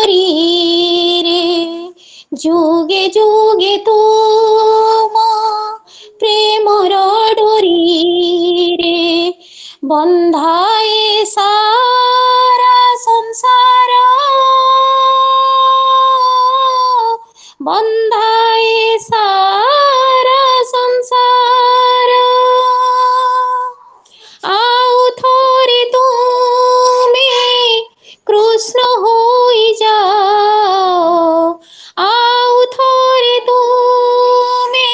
रे जुगे जुगे तुम प्रेमर डोरी रे बंधाए सारा संसार बंधाए सारा संसार आउ थोरे तुमे कृष्ण होई जाओ आउ थोरे तुमे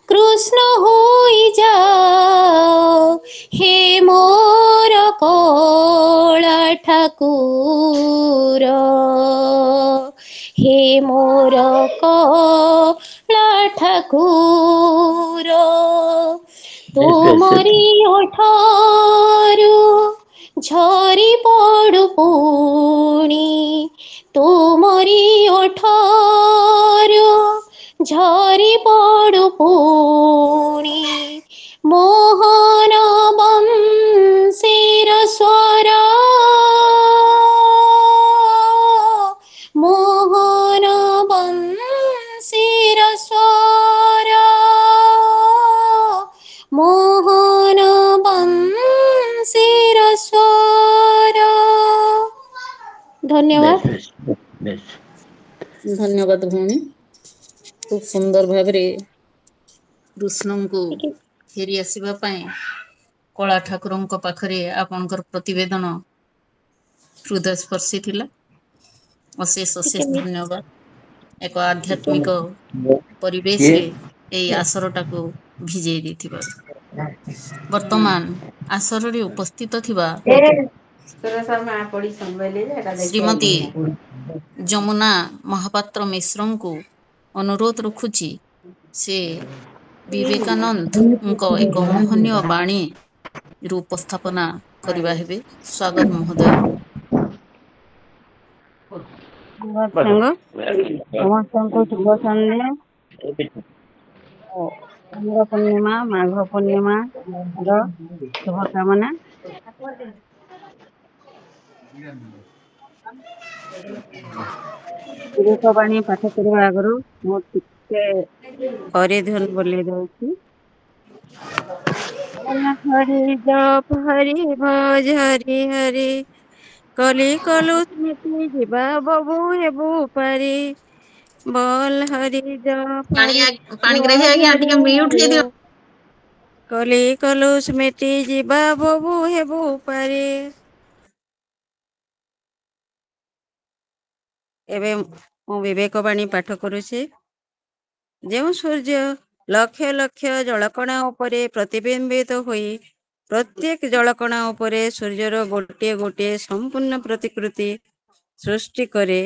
कृष्ण होई जाओ हे मोर कला ठाकुर हे मोर कला ठाकुर तुमरी ओठारू झरी पड़ु पुणी तुमरी ओठारू झरी पड़ु पुणी मोहन बंशीर स्वर मोहन बंशीर स्वर मोहन बंशीर स्वर धन्यवाद धन्यवाद भौणी खूब सुंदर भाव कृष्ण को फेरी आसवा कला ठाकुर पाखरे आपणकर प्रतिवेदन हृदयस्पर्शी थिला अशेष अशेष धन्यवाद एक आध्यात्मिक परिवेश रे एई आसरटा को भिजै देथिबा वर्तमान आसर रे उपस्थित थिबा श्रीमती जमुना महापात्र मिश्र को अनुरोध रखुची से विवेकानंद एक मोहनीय बाणी उपस्थापना करबा हेबे स्वागत महोदय शुभ संध्या पूर्णिमा माघ पूर्णिमा शुभकामना विवेकवाणी पाठ करने आगु मुझे हरिध्वनि बोली दूसरी हरि जप हरि भज हरि हरि कली कलु स्मृति जीवा बबू हेबू पारी बोल हरि जप हरि कली कलु स्मृति जीवा बबू हेबू पारी एवं मु विवेकवाणी पाठ करुछि जो सूर्य लक्ष लक्ष जलकणा उपरे प्रतिबिंबित होई प्रत्येक जलकणा उपरे सूर्यर गोटे गोटे संपूर्ण प्रतिकृति सृष्टि करे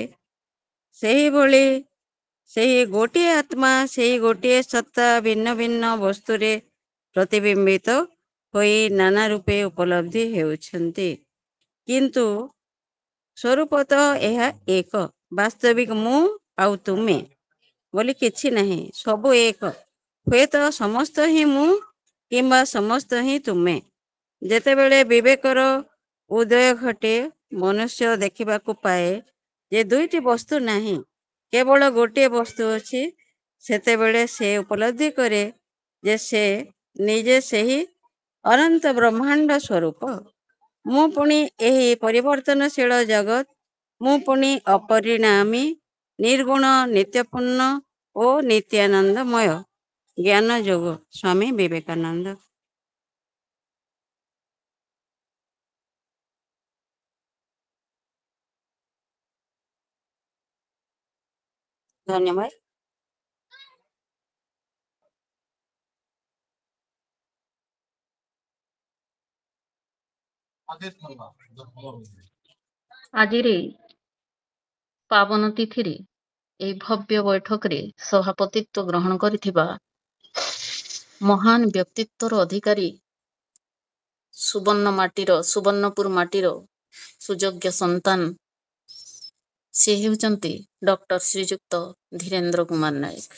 सही भली सही गोटे आत्मा सही गोटे सत्ता भिन्न भिन्न वस्तुरे प्रतिबिंबित होई नाना रूपे उपलब्धि हेउछन्ति किंतु स्वरूपतः यह एक वास्तविक मु आउ तुमे बोली किछि नहीं सबु एक हुए तो समस्त ही मु किंबा समस्त ही तुमे जेतेबेले विवेकर उदय घटे मनुष्य देखा पाए जे दुईटी वस्तु नहीं केवल गोटे वस्तु अच्छी सेतेबेले से उपलब्धि करे जे से निजे सही अनंत ब्रह्मांड स्वरूप मु पुणी एही परिवर्तनशील जगत मु पुणी अपरिणामी निर्गुण नित्यपूर्ण ओ नित्यानंदमय ज्ञान जोग स्वामी विवेकानंद। धन्यवाद। आज पावन तिथि ए भव्य बैठक रे सभापतित्व ग्रहण करिथिबा महान व्यक्तित्वर अधिकारी सुवर्णपुर माटीर सुयोग्य संतान से हेउचंती डॉक्टर श्रीजुक्त धीरेन्द्र कुमार नायक।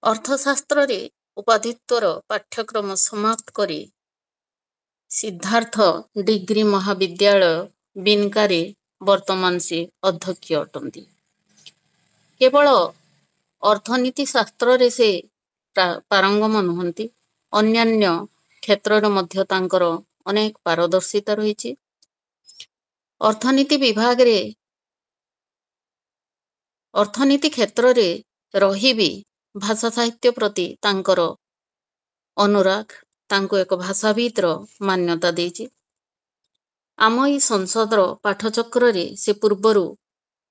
अर्थशास्त्र रे उपाधित्वर पाठ्यक्रम समाप्त करी सिद्धार्थ डिग्री महाविद्यालय बिनकारे ବର୍ତ୍ତମାନ ସେ ଅଧ୍ୟକ୍ଷ ଅଟନ୍ତି। କେବଳ ଅର୍ଥନୀତି ଶାସ୍ତ୍ରରେ ସେ ପାରଙ୍ଗମ ନୁହନ୍ତି, ଅନ୍ୟାନ୍ୟ କ୍ଷେତ୍ରରେ ମଧ୍ୟ ତାଙ୍କର ଅନେକ ପାରଦର୍ଶିତା ରହିଛି। ଅର୍ଥନୀତି କ୍ଷେତ୍ରରେ ରହିବି ଭାଷା ସାହିତ୍ୟ ପ୍ରତି ତାଙ୍କର ଅନୁରାଗ ତାଙ୍କୁ ଏକ ଭାଷାବିତ୍ର ମାନ୍ୟତା ଦେଇଛି। ଆମ ଏଇ ସଂସଦର ପାଠଚକ୍ରରେ ସେ ପୂର୍ବରୁ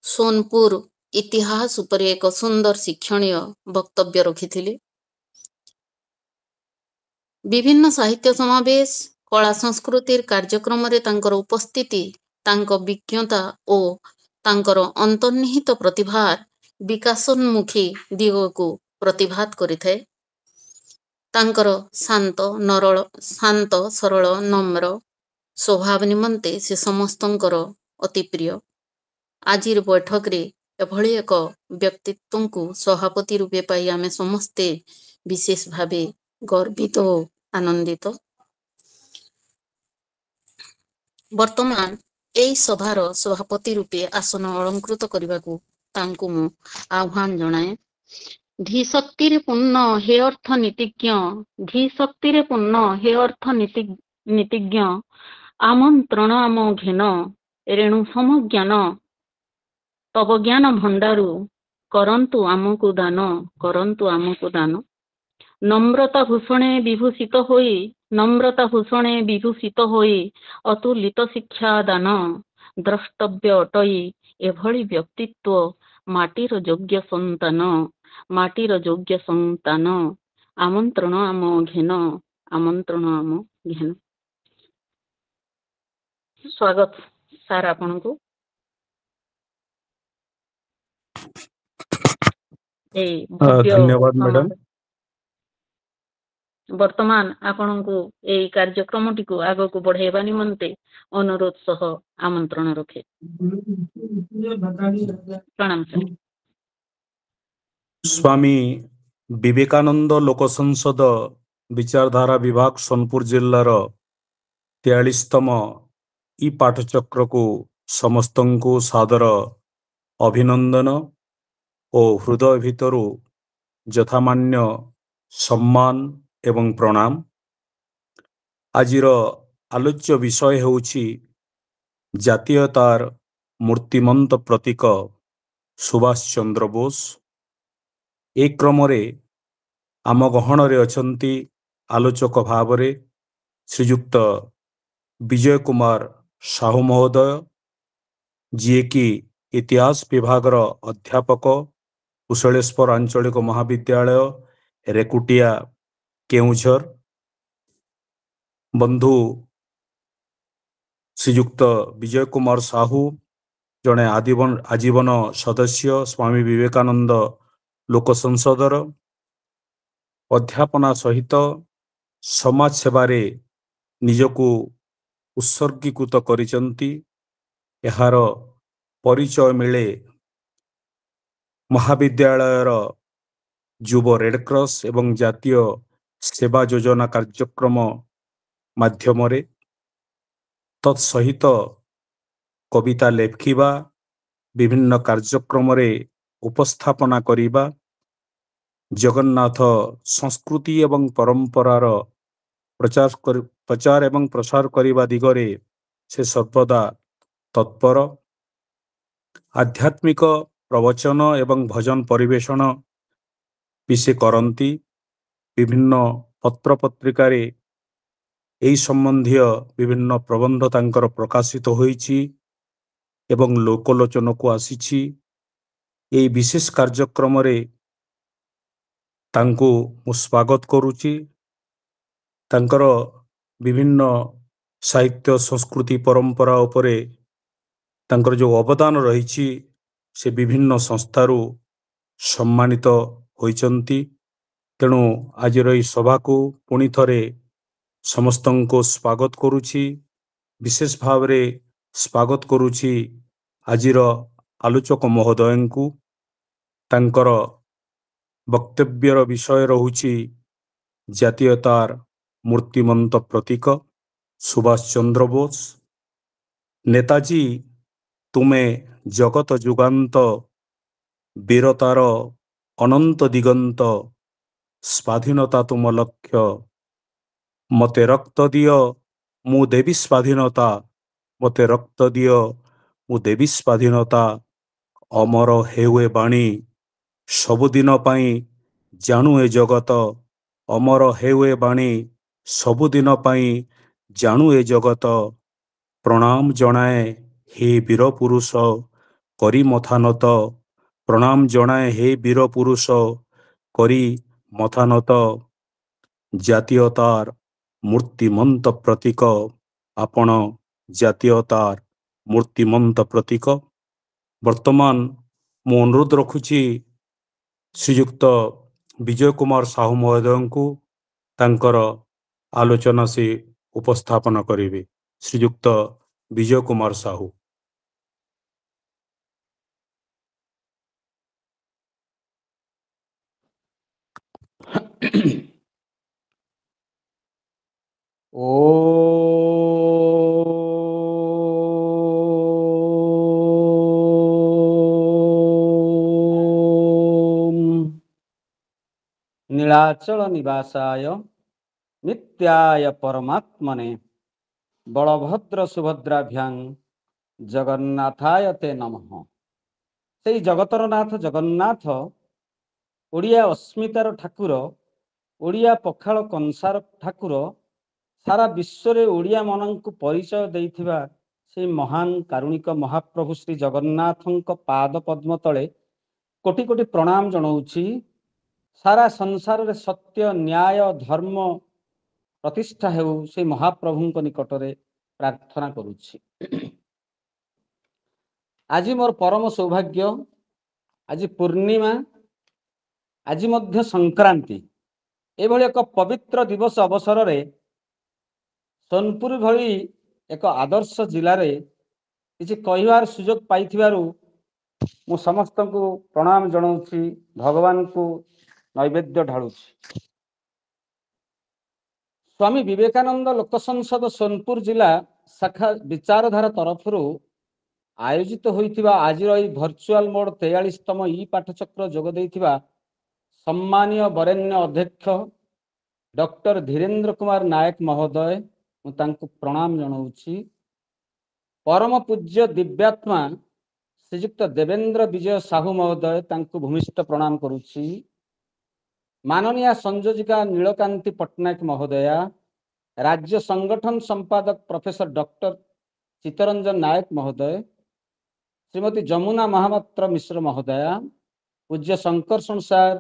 ସୋନପୁର ଇତିହାସ ଉପରେ ଏକ ସୁନ୍ଦର ଶିକ୍ଷଣୀୟ ବକ୍ତବ୍ୟ ରଖିଥିଲେ। ବିଭିନ୍ନ ସାହିତ୍ୟ ସମାବେଶ, କଳା ସଂସ୍କୃତିର କାର୍ଯ୍ୟକ୍ରମରେ ତାଙ୍କର ଉପସ୍ଥିତି ତାଙ୍କ ବିଜ୍ଞତା ଓ ତାଙ୍କର ଅନ୍ତର୍ନିହିତ ପ୍ରତିଭାର ବିକାଶୋନ୍ମୁଖୀ ଦିଗକୁ ପ୍ରତିଭାତ କରିଥାଏ। ତାଙ୍କର ଶାନ୍ତ ସରଳ ନମ୍ର ସ୍ୱଭାବ ନିମନ୍ତେ ସେ ସମସ୍ତଙ୍କର ଅତି ପ୍ରିୟ। ଆଜିର ବୈଠକରେ ଏଭଳି ଏକ ବ୍ୟକ୍ତିତ୍ୱଙ୍କୁ ସଭାପତି ରୂପେ ପାଇ ଆମେ ସମସ୍ତେ ବିଶେଷ ଭାବେ ଗର୍ବିତ ଓ ଆନନ୍ଦିତ। ବର୍ତ୍ତମାନ ଏହି ସଭାର ସଭାପତି ରୂପେ ଆସନ ଅଳଙ୍କୃତ କରିବାକୁ ତାଙ୍କୁ ମୁଁ ଆହ୍ୱାନ ଜଣାଏ। ଧୀ ଶକ୍ତିରେ ପୂର୍ଣ୍ଣ ହେ ଅର୍ଥନୀତିଜ୍ଞ, ଧୀ ଶକ୍ତିରେ ପୂର୍ଣ୍ଣ ହେ ଅର୍ଥନୀତିଜ୍ଞ, ଆମନ୍ତ୍ରଣ ଆମ ଘେନ, ରେଣୁ ସମଜ୍ଞାନ ତବ ଜ୍ଞାନ ଭଣ୍ଡାରୁ, କରନ୍ତୁ ଆମକୁ ଦାନ, କରନ୍ତୁ ଆମକୁ ଦାନ। নম্রতা ভূষণে বিভূষিত ହୋଇ ଅତୁଲିତ ଶିକ୍ଷା ଦାନ, ଦ୍ରଷ୍ଟବ୍ୟ ଅଟଇ ଏଭଳି ବ୍ୟକ୍ତିତ୍ୱ ମାଟିର ଯୋଗ୍ୟ ସନ୍ତାନ, ଆମନ୍ତ୍ରଣ ଆମ ଘେନ, ଆମନ୍ତ୍ରଣ ଆମ ଘେନ। ସ୍ୱାଗତ ସାର୍ ଆପଣଙ୍କୁ। ଧନ୍ୟବାଦ ମ୍ୟାଡାମ। ବର୍ତ୍ତମାନ ଆପଣଙ୍କୁ ଏହି କାର୍ଯ୍ୟକ୍ରମଟିକୁ ଆଗକୁ ବଢାଇବା ନିମନ୍ତେ ଅନୁରୋଧ ସହ ଆମନ୍ତ୍ରଣ ରଖେ। ପ୍ରଣାମ ସାର୍। ସ୍ୱାମୀ ବିବେକାନନ୍ଦ ଲୋକ ସଂସଦ ବିଚାରଧାରା ବିଭାଗ ସୋନପୁର ଜିଲ୍ଲାର 43ତମ ଇ ପାଠଚକ୍ରକୁ ସମସ୍ତଙ୍କୁ ସାଦର ଅଭିନନ୍ଦନ ଓ ହୃଦୟ ଭିତରୁ ଯଥାମାନ୍ୟ ସମ୍ମାନ ଏବଂ ପ୍ରଣାମ। ଆଜିର ଆଲୋଚ୍ୟ ବିଷୟ ହେଉଛି ଜାତୀୟତାର ମୂର୍ତ୍ତିମନ୍ତ ପ୍ରତୀକ ସୁଭାଷ ଚନ୍ଦ୍ର ବୋଷ। ଏ କ୍ରମରେ ଆମ ଗହଣରେ ଅଛନ୍ତି ଆଲୋଚକ ଭାବରେ ଶ୍ରୀଯୁକ୍ତ ବିଜୟ କୁମାର ସାହୁ ମହୋଦୟ, ଯିଏକି ଇତିହାସ ବିଭାଗର ଅଧ୍ୟାପକ, କୁଶଳେଶ୍ୱର ଆଞ୍ଚଳିକ ମହାବିଦ୍ୟାଳୟ, ରେକୁଟିଆ, କେଉଁଝର। ବନ୍ଧୁ ଶ୍ରୀଯୁକ୍ତ ବିଜୟ କୁମାର ସାହୁ ଜଣେ ଆଜୀବନ ସଦସ୍ୟ ସ୍ୱାମୀ ବିବେକାନନ୍ଦ ଲୋକ ସଂସଦର। ଅଧ୍ୟାପନା ସହିତ ସମାଜ ସେବାରେ ନିଜକୁ ଉତ୍ସର୍ଗୀକୃତ କରିଛନ୍ତି। ଏହାର ପରିଚୟ ମିଳେ ମହାବିଦ୍ୟାଳୟର ଯୁବ ରେଡକ୍ରସ ଏବଂ ଜାତୀୟ ସେବା ଯୋଜନା କାର୍ଯ୍ୟକ୍ରମ ମାଧ୍ୟମରେ। ତତ୍ସହିତ କବିତା ଲେଖିବା, ବିଭିନ୍ନ କାର୍ଯ୍ୟକ୍ରମରେ ଉପସ୍ଥାପନା କରିବା, ଜଗନ୍ନାଥ ସଂସ୍କୃତି ଏବଂ ପରମ୍ପରାର ପ୍ରଚାର ଏବଂ ପ୍ରସାର କରିବା ଦିଗରେ ସେ ସର୍ବଦା ତତ୍ପର। ଆଧ୍ୟାତ୍ମିକ ପ୍ରବଚନ ଏବଂ ଭଜନ ପରିବେଷଣ ବି ସେ କରନ୍ତି। ବିଭିନ୍ନ ପତ୍ରପତ୍ରିକାରେ ଏହି ସମ୍ବନ୍ଧୀୟ ବିଭିନ୍ନ ପ୍ରବନ୍ଧ ତାଙ୍କର ପ୍ରକାଶିତ ହୋଇଛି ଏବଂ ଲୋକଲୋଚନକୁ ଆସିଛି। ଏହି ବିଶେଷ କାର୍ଯ୍ୟକ୍ରମରେ ତାଙ୍କୁ ମୁଁ ସ୍ୱାଗତ କରୁଛି। ତାଙ୍କର ବିଭିନ୍ନ ସାହିତ୍ୟ, ସଂସ୍କୃତି, ପରମ୍ପରା ଉପରେ ତାଙ୍କର ଯେଉଁ ଅବଦାନ ରହିଛି, ସେ ବିଭିନ୍ନ ସଂସ୍ଥାରୁ ସମ୍ମାନିତ ହୋଇଛନ୍ତି। ତେଣୁ ଆଜିର ଏହି ସଭାକୁ ପୁଣି ଥରେ ସମସ୍ତଙ୍କୁ ସ୍ୱାଗତ କରୁଛି। ବିଶେଷ ଭାବରେ ସ୍ୱାଗତ କରୁଛି ଆଜିର ଆଲୋଚକ ମହୋଦୟଙ୍କୁ। ତାଙ୍କର ବକ୍ତବ୍ୟର ବିଷୟ ରହୁଛି ଜାତୀୟତାର ମୂର୍ତ୍ତିମନ୍ତ ପ୍ରତୀକ ସୁଭାଷ ଚନ୍ଦ୍ର ବୋଷ। ନେତାଜୀ ତୁମେ ଜଗତ ଯୁଗାନ୍ତ ବୀରତାର ଅନନ୍ତ ଦିଗନ୍ତ ସ୍ୱାଧୀନତା ତୁମ ଲକ୍ଷ୍ୟ ମୋତେ ରକ୍ତ ଦିଅ ମୁଁ ଦେବି ସ୍ୱାଧୀନତା ମୋତେ ରକ୍ତ ଦିଅ ମୁଁ ଦେବି ସ୍ୱାଧୀନତା ଅମର ହେଉ ଏ ବାଣୀ ସବୁଦିନ ପାଇଁ ଜାଣୁ ଏ ଜଗତ ଅମର ହେଉ ଏ ବାଣୀ ସବୁଦିନ ପାଇଁ ଜାଣୁ ଏ ଜଗତ ପ୍ରଣାମ ଜଣାଏ ହେ ବୀର ପୁରୁଷ କରି ମଥାନତ ପ୍ରଣାମ ଜଣାଏ ହେ ବୀର ପୁରୁଷ କରି ମଥାନତ ଜାତୀୟତାର ମୂର୍ତ୍ତିମନ୍ତ ପ୍ରତୀକ ଆପଣ ଜାତୀୟତାର ମୂର୍ତ୍ତିମନ୍ତ ପ୍ରତୀକ। ବର୍ତ୍ତମାନ ମୁଁ ଅନୁରୋଧ ରଖୁଛି ଶ୍ରୀଯୁକ୍ତ ବିଜୟ କୁମାର ସାହୁ ମହୋଦୟଙ୍କୁ ତାଙ୍କର ଆଲୋଚନା ସେ ଉପସ୍ଥାପନ କରିବେ। ଶ୍ରୀଯୁକ୍ତ ବିଜୟ କୁମାର ସାହୁ। नीलाचल निवासाय नित्याय परमात्मने बलभद्र सुभद्राभ्यां जगन्नाथाय ते नमः। सेई जगतर नाथ जगन्नाथ ओडिया अस्मितार ठाकुर ओडिया पखाल कंसार ठाकुर सारा विश्व ओडिया मानक परिचय देइथिबा से महान कारुणिक महाप्रभु श्री जगन्नाथंक पाद पद्म तले कोटि कोटि प्रणाम जनाऊछि। सारा संसार रे सत्य न्याय धर्म प्रतिष्ठा हेउ से महाप्रभुंक निकट रे प्रार्थना करुछि। आज मोर परम सौभाग्य आज पूर्णिमा आज मध्य संक्रांति एभली एक पवित्र दिवस अवसर रे सोनपुर भली एक आदर्श जिले रे किछि कहिवार सुजोग पाइथिबारु मु समस्त को प्रणाम जनाऊछि भगवान को नैवेद्य ढालुछि। स्वामी विवेकानंद लोक संसद सोनपुर जिला शाखा विचारधारा तरफ आयोजित होइथिबा आज भर्चुआल मोड 43तम ई पाठचक्र जोग देइथिबा सम्मानीय वरेण्य अध्यक्ष डॉक्टर धीरेन्द्र कुमार नायक महोदय मुझे प्रणाम जनाऊछि। परम पूज्य दिव्यात्मा श्रीयुक्त देवेंद्र विजय साहू महोदय तांको भूमिष्ठ प्रणाम करुछि। माननीय संयोजिका नीलकांति पट्टनायक महोदया राज्य संगठन संपादक प्रोफेसर डॉक्टर चित्तरंजन नायक महोदय श्रीमती जमुना महापात्र मिश्र महोदया पूज्य शंकरषण सार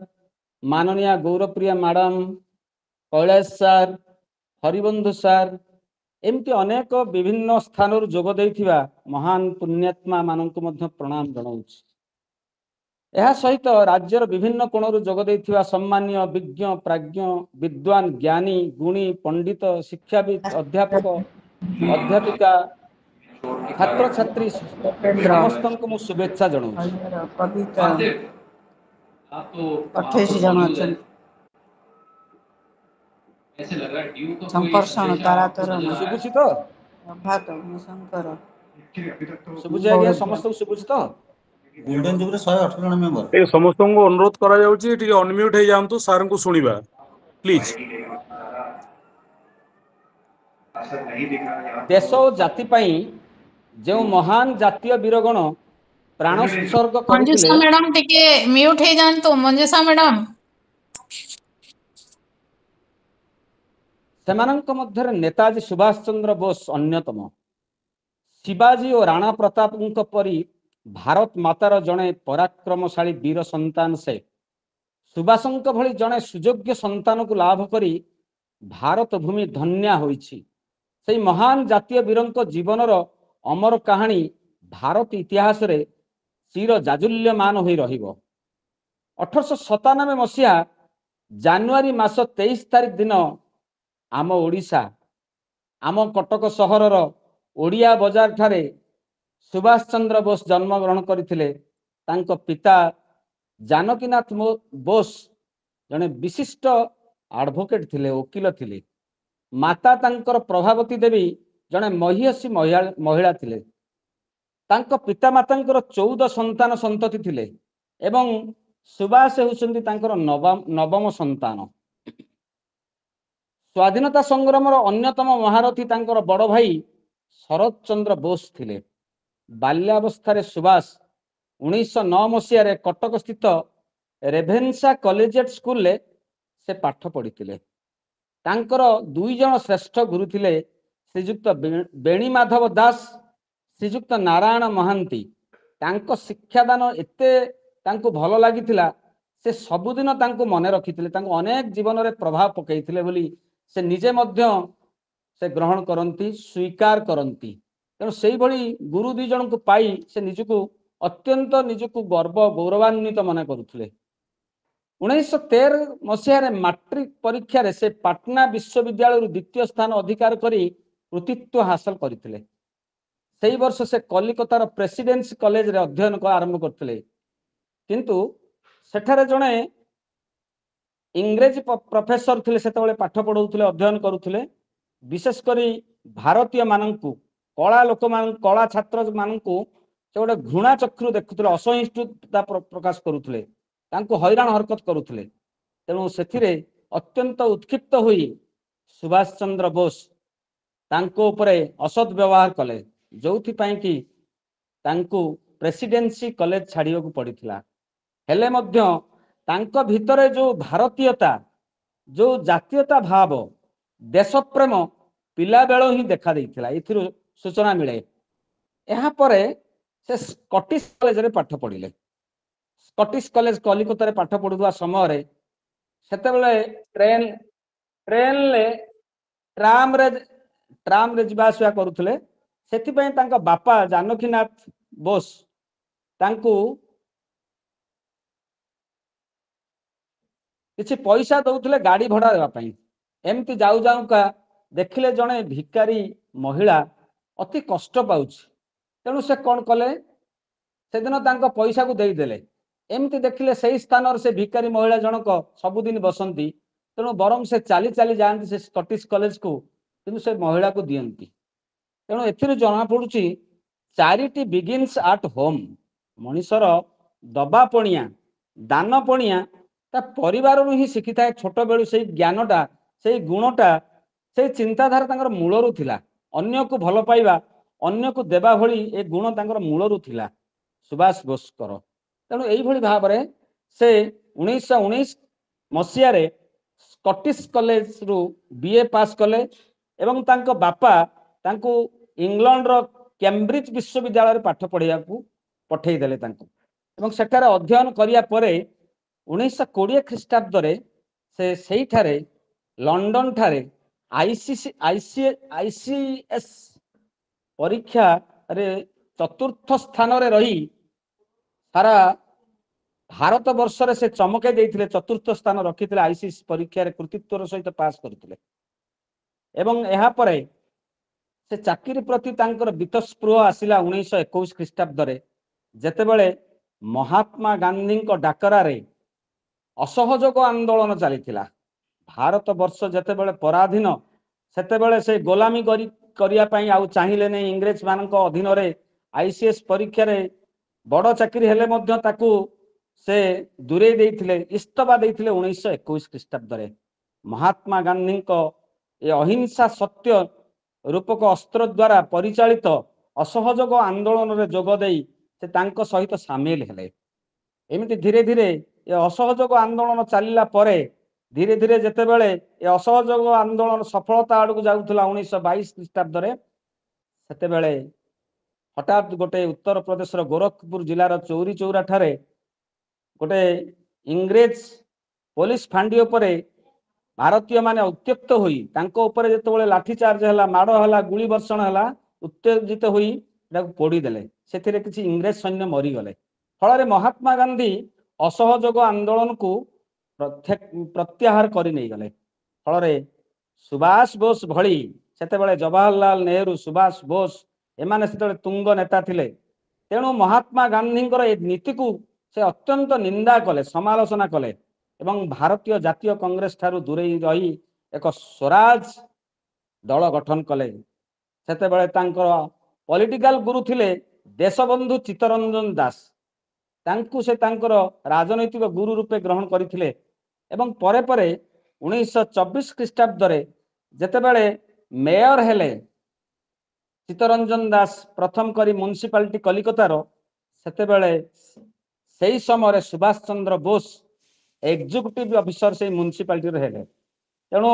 माननीय गौरप्रिया मैडम कैलाश सार हरिबंधु सार एमती अनेक विभिन्न स्थान जोग देइथिबा महान पुण्यात्मा माननकु मध्य प्रणाम जनाऊछि। यह सहित राज्यर विभिन्न कोणरू जोग देइथिबा सम्मानीय विज्ञ प्राज्ञ विद्वान ज्ञानी गुणी पंडित शिक्षाविद अध्यापक अध्यापिका छात्र छात्री समस्त को मु शुभेच्छा जनाऊछि। संकर्षण तारातरण शुभुछि तो प्रभात शंकर शुभुछि आज्ञा समस्त को शुभुछि तो गोल्डन जुबली 118 जन मेंबर ए समस्त को अनुरोध करा जाउची टिके अनम्यूट हे जांतु सार को सुनिबा प्लीज। देश और जाति पई जो महान जातीय वीरगण प्राण उत्सर्ग करथिले मंजुषा मैडम टिके म्यूट हे जानतो मंजुषा मैडम सेमानंक मध्य नेताजी सुभाष चंद्र बोस अन्यतम। शिवाजी और राणा प्रतापंक परी भारत मातार जड़े पराक्रमशाली वीर संतान से सुभाषंक भली जड़े सुयोग्य संतान को लाभ करी भारत भूमि धन्या होइछि। से महान जातीय वीरंक जीवनर अमर कहानी भारत इतिहास रे चिर जाजुल्यमान होई रहिबो। 1897 मसीहा जानुआरी मास 23 तारिख दिन आम ओडिशा आम कटक सहरर ओडिया बजार ठारे सुभाष चंद्र बोस जन्म ग्रहण करथिले। तांको पिता जानकीनाथ बोस जने विशिष्ट एडवोकेट थिले वकील थिले। माता तांकर प्रभावती देवी जने महिषी महिला थिले। ତାଙ୍କ ପିତାମାତାଙ୍କର 14 ସନ୍ତାନ ସନ୍ତତି ଥିଲେ ଏବଂ ସୁଭାଷ ହେଉଛନ୍ତି ତାଙ୍କର ନବମ ସନ୍ତାନ। ସ୍ୱାଧୀନତା ସଂଗ୍ରାମର ଅନ୍ୟତମ ମହାରଥୀ ତାଙ୍କର ବଡ଼ ଭାଇ ଶରତ ଚନ୍ଦ୍ର ବୋଷ ଥିଲେ। ବାଲ୍ୟାବସ୍ଥାରେ ସୁଭାଷ 1909 ମସିହାରେ କଟକ ସ୍ଥିତ ରେଭେନ୍ସା କଲେଜିଏଟ୍ ସ୍କୁଲରେ ସେ ପାଠ ପଢ଼ିଥିଲେ। ତାଙ୍କର 2 ଜଣ ଶ୍ରେଷ୍ଠ ଗୁରୁ ଥିଲେ ଶ୍ରୀଯୁକ୍ତ ବେଣୀ ମାଧବ ଦାସ, ଶ୍ରୀଯୁକ୍ତ ନାରାୟଣ ମହାନ୍ତି। ତାଙ୍କ ଶିକ୍ଷାଦାନ ଏତେ ତାଙ୍କୁ ଭଲ ଲାଗିଥିଲା, ସେ ସବୁଦିନ ତାଙ୍କୁ ମନେ ରଖିଥିଲେ, ତାଙ୍କୁ ଅନେକ ଜୀବନରେ ପ୍ରଭାବ ପକାଇଥିଲେ ବୋଲି ସେ ନିଜେ ମଧ୍ୟ ସେ ଗ୍ରହଣ କରନ୍ତି, ସ୍ୱୀକାର କରନ୍ତି। ତେଣୁ ସେଇଭଳି ଗୁରୁ 2 ଜଣଙ୍କୁ ପାଇ ସେ ନିଜକୁ ଅତ୍ୟନ୍ତ ନିଜକୁ ଗୌରବାନ୍ୱିତ ମନେ କରୁଥିଲେ। 1913 ମସିହାରେ ମାଟ୍ରିକ ପରୀକ୍ଷାରେ ସେ ପାଟନା ବିଶ୍ୱବିଦ୍ୟାଳୟରୁ 2ୟ ସ୍ଥାନ ଅଧିକାର କରି କୃତିତ୍ୱ ହାସଲ କରିଥିଲେ। ସେହି ବର୍ଷ ସେ କଲିକତାର ପ୍ରେସିଡେନ୍ସି କଲେଜରେ ଅଧ୍ୟୟନ ଆରମ୍ଭ କରିଥିଲେ। କିନ୍ତୁ ସେଠାରେ ଜଣେ ଇଂରେଜୀ ପ୍ରଫେସର ଥିଲେ, ସେତେବେଳେ ପାଠ ପଢ଼ାଉଥିଲେ, ଅଧ୍ୟୟନ କରୁଥିଲେ। ବିଶେଷ କରି ଭାରତୀୟ ମାନଙ୍କୁ, କଳା ଲୋକମାନଙ୍କୁ, କଳା ଛାତ୍ର ମାନଙ୍କୁ ସେ ଗୋଟେ ଘୃଣା ଚକ୍ଷୁ ଦେଖୁଥିଲେ, ଅସହିଷ୍ଣୁତା ପ୍ରକାଶ କରୁଥିଲେ, ତାଙ୍କୁ ହଇରାଣ ହରକତ କରୁଥିଲେ। ତେଣୁ ସେଥିରେ ଅତ୍ୟନ୍ତ ଉତ୍କ୍ଷିପ୍ତ ହୋଇ ସୁଭାଷ ଚନ୍ଦ୍ର ବୋଷ ତାଙ୍କ ଉପରେ ଅସଦ୍ ବ୍ୟବହାର କଲେ, ଯୋଉଥିପାଇଁ କି ତାଙ୍କୁ ପ୍ରେସିଡେନ୍ସି କଲେଜ ଛାଡ଼ିବାକୁ ପଡ଼ିଥିଲା। ହେଲେ ମଧ୍ୟ ତାଙ୍କ ଭିତରେ ଯୋଉ ଭାରତୀୟତା, ଯୋଉ ଜାତୀୟତା ଭାବ, ଦେଶ ପ୍ରେମ ପିଲାବେଳୁ ହିଁ ଦେଖା ଦେଇଥିଲା, ଏଥିରୁ ସୂଚନା ମିଳେ। ଏହାପରେ ସେ ସ୍କଟିଶ କଲେଜରେ ପାଠ ପଢ଼ିଲେ। ସ୍କଟିଶ କଲେଜ କଲିକତାରେ ପାଠ ପଢୁଥିବା ସମୟରେ ସେତେବେଳେ ଟ୍ରାମରେ ଯିବା ଆସିବା କରୁଥିଲେ। ସେଥିପାଇଁ ତାଙ୍କ ବାପା ଜାନକୀନାଥ ବୋଷ ତାଙ୍କୁ କିଛି ପଇସା ଦଉଥିଲେ ଗାଡ଼ି ଭଡ଼ା ଦେବା ପାଇଁ। ଏମିତି ଯାଉ ଯାଉକା ଦେଖିଲେ ଜଣେ ଭିକାରୀ ମହିଳା ଅତି କଷ୍ଟ ପାଉଛି। ତେଣୁ ସେ କ'ଣ କଲେ, ସେଦିନ ତାଙ୍କ ପଇସାକୁ ଦେଇଦେଲେ। ଏମିତି ଦେଖିଲେ ସେହି ସ୍ଥାନରେ ସେ ଭିକାରୀ ମହିଳା ଜଣକ ସବୁଦିନ ବସନ୍ତି, ତେଣୁ ବରଂ ସେ ଚାଲି ଚାଲି ଯାଆନ୍ତି ସେ ସ୍କଟିଶ କଲେଜକୁ, କିନ୍ତୁ ସେ ମହିଳାକୁ ଦିଅନ୍ତି। ତେଣୁ ଏଥିରୁ ଜଣାପଡ଼ୁଛି ଚାରିଟି ବିଗିନ୍ସ ଆଟ୍ ହୋମ୍। ମଣିଷର ଦବା ପଣିଆ, ଦାନ ପଣିଆ ତା ପରିବାରରୁ ହିଁ ଶିଖିଥାଏ। ଛୋଟବେଳୁ ସେଇ ଜ୍ଞାନଟା, ସେଇ ଗୁଣଟା, ସେଇ ଚିନ୍ତାଧାରା ତାଙ୍କର ମୂଳରୁ ଥିଲା। ଅନ୍ୟକୁ ଭଲ ପାଇବା, ଅନ୍ୟକୁ ଦେବା ଭଳି ଏ ଗୁଣ ତାଙ୍କର ମୂଳରୁ ଥିଲା ସୁଭାଷ ବୋଷଙ୍କର। ତେଣୁ ଏଇଭଳି ଭାବରେ ସେ 1919 ମସିହାରେ ସ୍କଟିଶ କଲେଜରୁ BA ପାସ୍ କଲେ ଏବଂ ତାଙ୍କ ବାପା ତାଙ୍କୁ ଇଂଲଣ୍ଡର କ୍ୟାମ୍ବ୍ରିଜ ବିଶ୍ୱବିଦ୍ୟାଳୟରେ ପାଠ ପଢ଼ିବାକୁ ପଠାଇ ଦେଲେ ତାଙ୍କୁ। ଏବଂ ସେଠାରେ ଅଧ୍ୟୟନ କରିବା ପରେ 1920 ଖ୍ରୀଷ୍ଟାବ୍ଦରେ ସେ ସେଇଠାରେ ଲଣ୍ଡନ ଠାରେ ICS ପରୀକ୍ଷାରେ 4ର୍ଥ ସ୍ଥାନରେ ରହି ସାରା ଭାରତ ବର୍ଷରେ ସେ ଚମକେଇ ଦେଇଥିଲେ। 4ର୍ଥ ସ୍ଥାନ ରଖିଥିଲେ, ICS ପରୀକ୍ଷାରେ କୃତିତ୍ୱର ସହିତ ପାସ୍ କରିଥିଲେ। ଏବଂ ଏହାପରେ ସେ ଚାକିରି ପ୍ରତି ତାଙ୍କର ବୀତସ୍ପୃହ ଆସିଲା 1921 ଖ୍ରୀଷ୍ଟାବ୍ଦରେ, ଯେତେବେଳେ ମହାତ୍ମା ଗାନ୍ଧୀଙ୍କ ଡାକରାରେ ଅସହଯୋଗ ଆନ୍ଦୋଳନ ଚାଲିଥିଲା। ଭାରତ ବର୍ଷ ଯେତେବେଳେ ପରାଧୀନ, ସେତେବେଳେ ସେ ଗୋଲାମୀ କରିବା ପାଇଁ ଆଉ ଚାହିଁଲେ ନାହିଁ। ଇଂରେଜ ମାନଙ୍କ ଅଧୀନରେ ICS ପରୀକ୍ଷାରେ ବଡ଼ ଚାକିରି ହେଲେ ମଧ୍ୟ ତାକୁ ସେ ଦୂରେଇ ଦେଇଥିଲେ, ଇସ୍ତଫା ଦେଇଥିଲେ 1921 ଖ୍ରୀଷ୍ଟାବ୍ଦରେ। ମହାତ୍ମା ଗାନ୍ଧୀଙ୍କ ଏ ଅହିଂସା ସତ୍ୟ ରୂପକ ଅସ୍ତ୍ର ଦ୍ୱାରା ପରିଚାଳିତ ଅସହଯୋଗ ଆନ୍ଦୋଳନରେ ଯୋଗ ଦେଇ ସେ ତାଙ୍କ ସହିତ ସାମିଲ ହେଲେ। ଏମିତି ଧୀରେ ଧୀରେ ଏ ଅସହଯୋଗ ଆନ୍ଦୋଳନ ଚାଲିଲା ପରେ ଧୀରେ ଧୀରେ ଯେତେବେଳେ ଏ ଅସହଯୋଗ ଆନ୍ଦୋଳନ ସଫଳତା ଆଡ଼କୁ ଯାଉଥିଲା 1922 ଖ୍ରୀଷ୍ଟାବ୍ଦରେ, ସେତେବେଳେ ହଠାତ୍ ଗୋଟେ ଉତ୍ତରପ୍ରଦେଶର ଗୋରଖପୁର ଜିଲ୍ଲାର ଚୌରୀ ଚୌରା ଠାରେ ଗୋଟେ ଇଂରେଜ ପୋଲିସ ଫାଣ୍ଡି ଉପରେ ଭାରତୀୟ ମାନେ ଉତ୍ତ୍ୟକ୍ତ ହୋଇ ତାଙ୍କ ଉପରେ ଯେତେବେଳେ ଲାଠିଚାର୍ଜ ହେଲା, ମାଡ଼ ହେଲା, ଗୁଳି ବର୍ଷଣ ହେଲା, ଉତ୍ତେଜିତ ହୋଇ ତାକୁ ପୋଡ଼ିଦେଲେ। ସେଥିରେ କିଛି ଇଂରେଜ ସୈନ୍ୟ ମରିଗଲେ। ଫଳରେ ମହାତ୍ମା ଗାନ୍ଧୀ ଅସହଯୋଗ ଆନ୍ଦୋଳନକୁ ପ୍ରତ୍ୟାହାର କରି ନେଇଗଲେ। ଫଳରେ ସୁଭାଷ ବୋଷ ଭଳି ସେତେବେଳେ ଜବାହରଲାଲ ନେହେରୁ, ସୁଭାଷ ବୋଷ ଏମାନେ ସେତେବେଳେ ତୁଙ୍ଗ ନେତା ଥିଲେ। ତେଣୁ ମହାତ୍ମା ଗାନ୍ଧୀଙ୍କର ଏ ନୀତିକୁ ସେ ଅତ୍ୟନ୍ତ ନିନ୍ଦା କଲେ, ସମାଲୋଚନା କଲେ ଏବଂ ଭାରତୀୟ ଜାତୀୟ କଂଗ୍ରେସ ଠାରୁ ଦୂରେଇ ରହି ଏକ ସ୍ୱରାଜ ଦଳ ଗଠନ କଲେ। ସେତେବେଳେ ତାଙ୍କର ପଲିଟିକାଲ ଗୁରୁ ଥିଲେ ଦେଶବନ୍ଧୁ ଚିତ୍ତରଞ୍ଜନ ଦାସ ତାଙ୍କୁ ସେ ତାଙ୍କର ରାଜନୈତିକ ଗୁରୁ ରୂପେ ଗ୍ରହଣ କରିଥିଲେ ଏବଂ ପରେ ପରେ 1924 ଖ୍ରୀଷ୍ଟାବ୍ଦରେ ଯେତେବେଳେ ମେୟର ହେଲେ ଚିତ୍ତରଞ୍ଜନ ଦାସ ପ୍ରଥମ କରି ମ୍ୟୁନିସିପାଲିଟି କଲିକତାର, ସେତେବେଳେ ସେହି ସମୟରେ ସୁଭାଷ ଚନ୍ଦ୍ର ବୋଷ ଏକ୍ଜିକ୍ୟୁଟିଭ ଅଫିସର ସେଇ ମ୍ୟୁନିସିପାଲିଟିରେ ହେଲେ। ତେଣୁ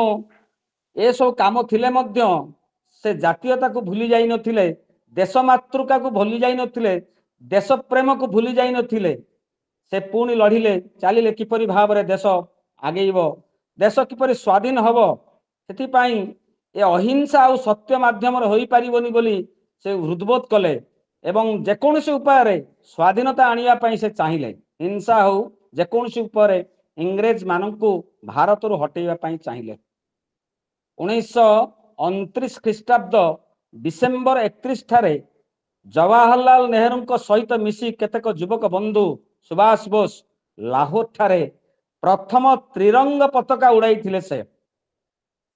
ଏସବୁ କାମ ଥିଲେ ମଧ୍ୟ ସେ ଜାତୀୟତାକୁ ଭୁଲି ଯାଇ ନଥିଲେ, ଦେଶ ମାତୃକାକୁ ଭୁଲି ଯାଇ ନଥିଲେ, ଦେଶ ପ୍ରେମକୁ ଭୁଲି ଯାଇ ନଥିଲେ। ସେ ପୁଣି ଲଢ଼ିଲେ, ଚାଲିଲେ କିପରି ଭାବରେ ଦେଶ ଆଗେଇବ, ଦେଶ କିପରି ସ୍ୱାଧୀନ ହେବ। ସେଥିପାଇଁ ଏ ଅହିଂସା ଆଉ ସତ୍ୟ ମାଧ୍ୟମରେ ହୋଇପାରିବନି ବୋଲି ସେ ହୃଦବୋଧ କଲେ ଏବଂ ଯେକୌଣସି ଉପାୟରେ ସ୍ୱାଧୀନତା ଆଣିବା ପାଇଁ ସେ ଚାହିଁଲେ। ହିଂସା ହଉ ଯେକୌଣସି ଉପାୟରେ ଇଂରେଜ ମାନଙ୍କୁ ଭାରତରୁ ହଟେଇବା ପାଇଁ ଚାହିଁଲେ। 1929 ଖ୍ରୀଷ୍ଟାବ୍ଦ ଡିସେମ୍ବର 31 ଠାରେ ଜବାହରଲାଲ ନେହେରୁଙ୍କ ସହିତ ମିଶି କେତେକ ଯୁବକ ବନ୍ଧୁ ସୁଭାଷ ବୋଷ ଲାହୋର ଠାରେ ପ୍ରଥମ ତ୍ରିରଙ୍ଗ ପତାକା ଉଡ଼ାଇଥିଲେ। ସେ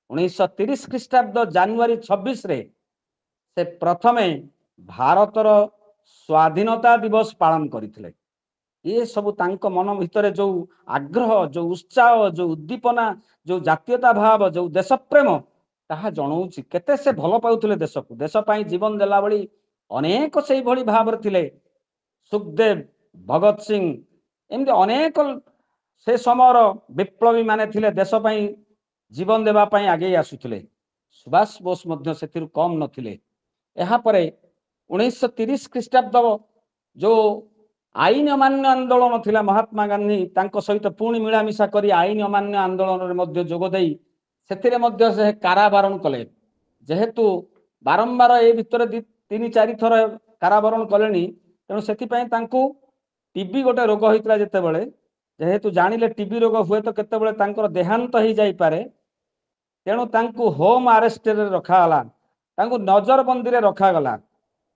1930 ଖ୍ରୀଷ୍ଟାବ୍ଦ ଜାନୁଆରୀ 26ରେ ସେ ପ୍ରଥମେ ଭାରତର ସ୍ୱାଧୀନତା ଦିବସ ପାଳନ କରିଥିଲେ। ये ସବୁ ତାଙ୍କ ମନ ଭିତରେ ଯୋଉ ଆଗ୍ରହ, ଯୋଉ ଉତ୍ସାହ, ଯୋଉ ଉଦ୍ଦୀପନା, ଯୋଉ ଜାତୀୟତା ଭାବ, ଯୋଉ ଦେଶ ପ୍ରେମ ତାହା ଜଣାଉଛି କେତେ ସେ ଭଲ ପାଉଥିଲେ ଦେଶକୁ। ଦେଶ ପାଇଁ ଜୀବନ ଦେଲା ଭଳି ଅନେକ ସେଇଭଳି ଭାବରେ ଥିଲେ। ସୁଖଦେବ, ଭଗତ ସିଂ, ଏମିତି ଅନେକ ସେ ସମୟର ବିପ୍ଳବୀ ମାନେ ଥିଲେ, ଦେଶ ପାଇଁ ଜୀବନ ଦେବା ପାଇଁ ଆଗେଇ ଆସୁଥିଲେ। ସୁଭାଷ ବୋଷ ମଧ୍ୟ ସେଥିରୁ କମ୍ ନଥିଲେ। ଏହାପରେ 1930 ଖ୍ରୀଷ୍ଟାବ୍ଦ ଯୋଉ ଆଇନ ଅମାନ୍ୟ ଆନ୍ଦୋଳନ ଥିଲା, ମହାତ୍ମା ଗାନ୍ଧୀ ତାଙ୍କ ସହିତ ପୁଣି ମିଳାମିଶା କରି ଆଇନ ଅମାନ୍ୟ ଆନ୍ଦୋଳନରେ ମଧ୍ୟ ଯୋଗ ଦେଇ ସେଥିରେ ମଧ୍ୟ ସେ କାରାବରଣ କଲେ। ଯେହେତୁ ବାରମ୍ବାର ଏ ଭିତରେ 3-4 ଥର କାରାବରଣ କଲେଣି, ତେଣୁ ସେଥିପାଇଁ ତାଙ୍କୁ ଟିବି ଗୋଟେ ରୋଗ ହୋଇଥିଲା। ଯେତେବେଳେ ଯେହେତୁ ଜାଣିଲେ ଟିବି ରୋଗ ହୁଏତ କେତେବେଳେ ତାଙ୍କର ଦେହାନ୍ତ ହେଇଯାଇପାରେ, ତେଣୁ ତାଙ୍କୁ ହୋମ ଆରେଷ୍ଟରେ ରଖାଗଲା, ତାଙ୍କୁ ନଜରବନ୍ଦୀରେ ରଖାଗଲା।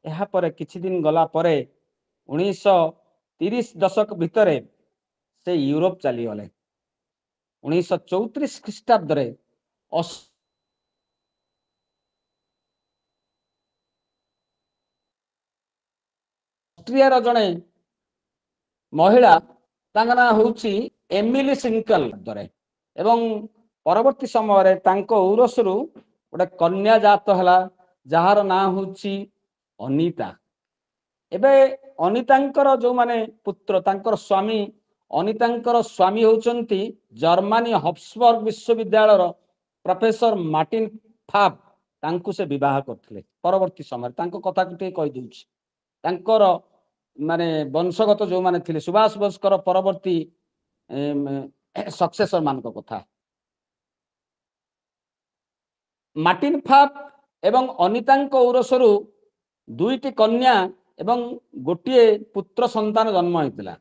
ଏହାପରେ କିଛି ଦିନ ଗଲା ପରେ 1930 ଦଶକ ଭିତରେ ସେ ୟୁରୋପ ଚାଲିଗଲେ। 1934 ଖ୍ରୀଷ୍ଟାବ୍ଦରେ ଅଷ୍ଟ୍ରିଆର ଜଣେ ମହିଳା, ତାଙ୍କ ନାଁ ହେଉଛି ଏମିଲି ସିଙ୍କଲ ଏବଂ ପରବର୍ତ୍ତୀ ସମୟରେ ତାଙ୍କ ଔରସରୁ ଗୋଟେ କନ୍ୟା ଜାତ ହେଲା, ଯାହାର ନାଁ ହେଉଛି ଅନିତା। ଏବେ ଅନିତାଙ୍କର ଯୋଉମାନେ ପୁତ୍ର, ତାଙ୍କର ସ୍ୱାମୀ, ଅନିତାଙ୍କର ସ୍ୱାମୀ ହେଉଛନ୍ତି ଜର୍ମାନୀ ହବ୍ସବର୍ଗ ବିଶ୍ୱବିଦ୍ୟାଳୟର ପ୍ରଫେସର ମାର୍ଟିନ ଫାବ୍। ତାଙ୍କୁ ସେ ବିବାହ କରିଥିଲେ। ପରବର୍ତ୍ତୀ ସମୟରେ ତାଙ୍କ କଥାକୁ ଟିକେ କହିଦେଉଛି, ତାଙ୍କର ମାନେ ବଂଶଗତ ଯୋଉମାନେ ଥିଲେ ସୁଭାଷ ବୋଷଙ୍କର ପରବର୍ତ୍ତୀ ସକ୍ସେସର ମାନଙ୍କ କଥା। ମାର୍ଟିନ ଫାବ୍ ଏବଂ ଅନିତାଙ୍କ ଔରସରୁ 2ଟି କନ୍ୟା ଏବଂ ଗୋଟିଏ ପୁତ୍ର ସନ୍ତାନ ଜନ୍ମ ହୋଇଥିଲା।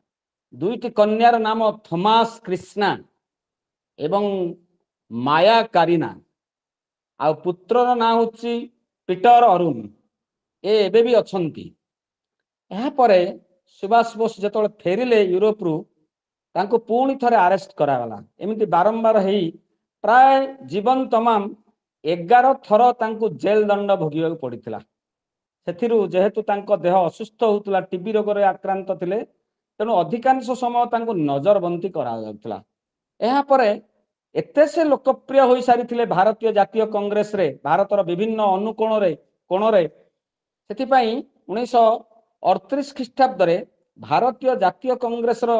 2ଟି କନ୍ୟାର ନାମ ଥୋମାସ କ୍ରିଷ୍ଣା ଏବଂ ମାୟା କାରିନା, ଆଉ ପୁତ୍ରର ନାଁ ହେଉଛି ପିଟର ଅରୁଣ। ଏବେ ବି ଅଛନ୍ତି। ଏହାପରେ ସୁଭାଷ ବୋଷ ଯେତେବେଳେ ଫେରିଲେ ୟୁରୋପରୁ, ତାଙ୍କୁ ପୁଣି ଥରେ ଆରେଷ୍ଟ କରାଗଲା। ଏମିତି ବାରମ୍ବାର ହେଇ ପ୍ରାୟ ଜୀବନ ତମାମ 11 ଥର ତାଙ୍କୁ ଜେଲ ଦଣ୍ଡ ଭୋଗିବାକୁ ପଡ଼ିଥିଲା। ସେଥିରୁ ଯେହେତୁ ତାଙ୍କ ଦେହ ଅସୁସ୍ଥ ହେଉଥିଲା, ଟିବି ରୋଗରେ ଆକ୍ରାନ୍ତ ଥିଲେ, ତେଣୁ ଅଧିକାଂଶ ସମୟ ତାଙ୍କୁ ନଜରବନ୍ଦୀ କରାଯାଉଥିଲା। ଏହାପରେ ଏତେ ସେ ଲୋକପ୍ରିୟ ହୋଇସାରିଥିଲେ ଭାରତୀୟ ଜାତୀୟ କଂଗ୍ରେସରେ, ଭାରତର ବିଭିନ୍ନ କୋଣରେ। ସେଥିପାଇଁ 1938 ଖ୍ରୀଷ୍ଟାବ୍ଦରେ ଭାରତୀୟ ଜାତୀୟ କଂଗ୍ରେସର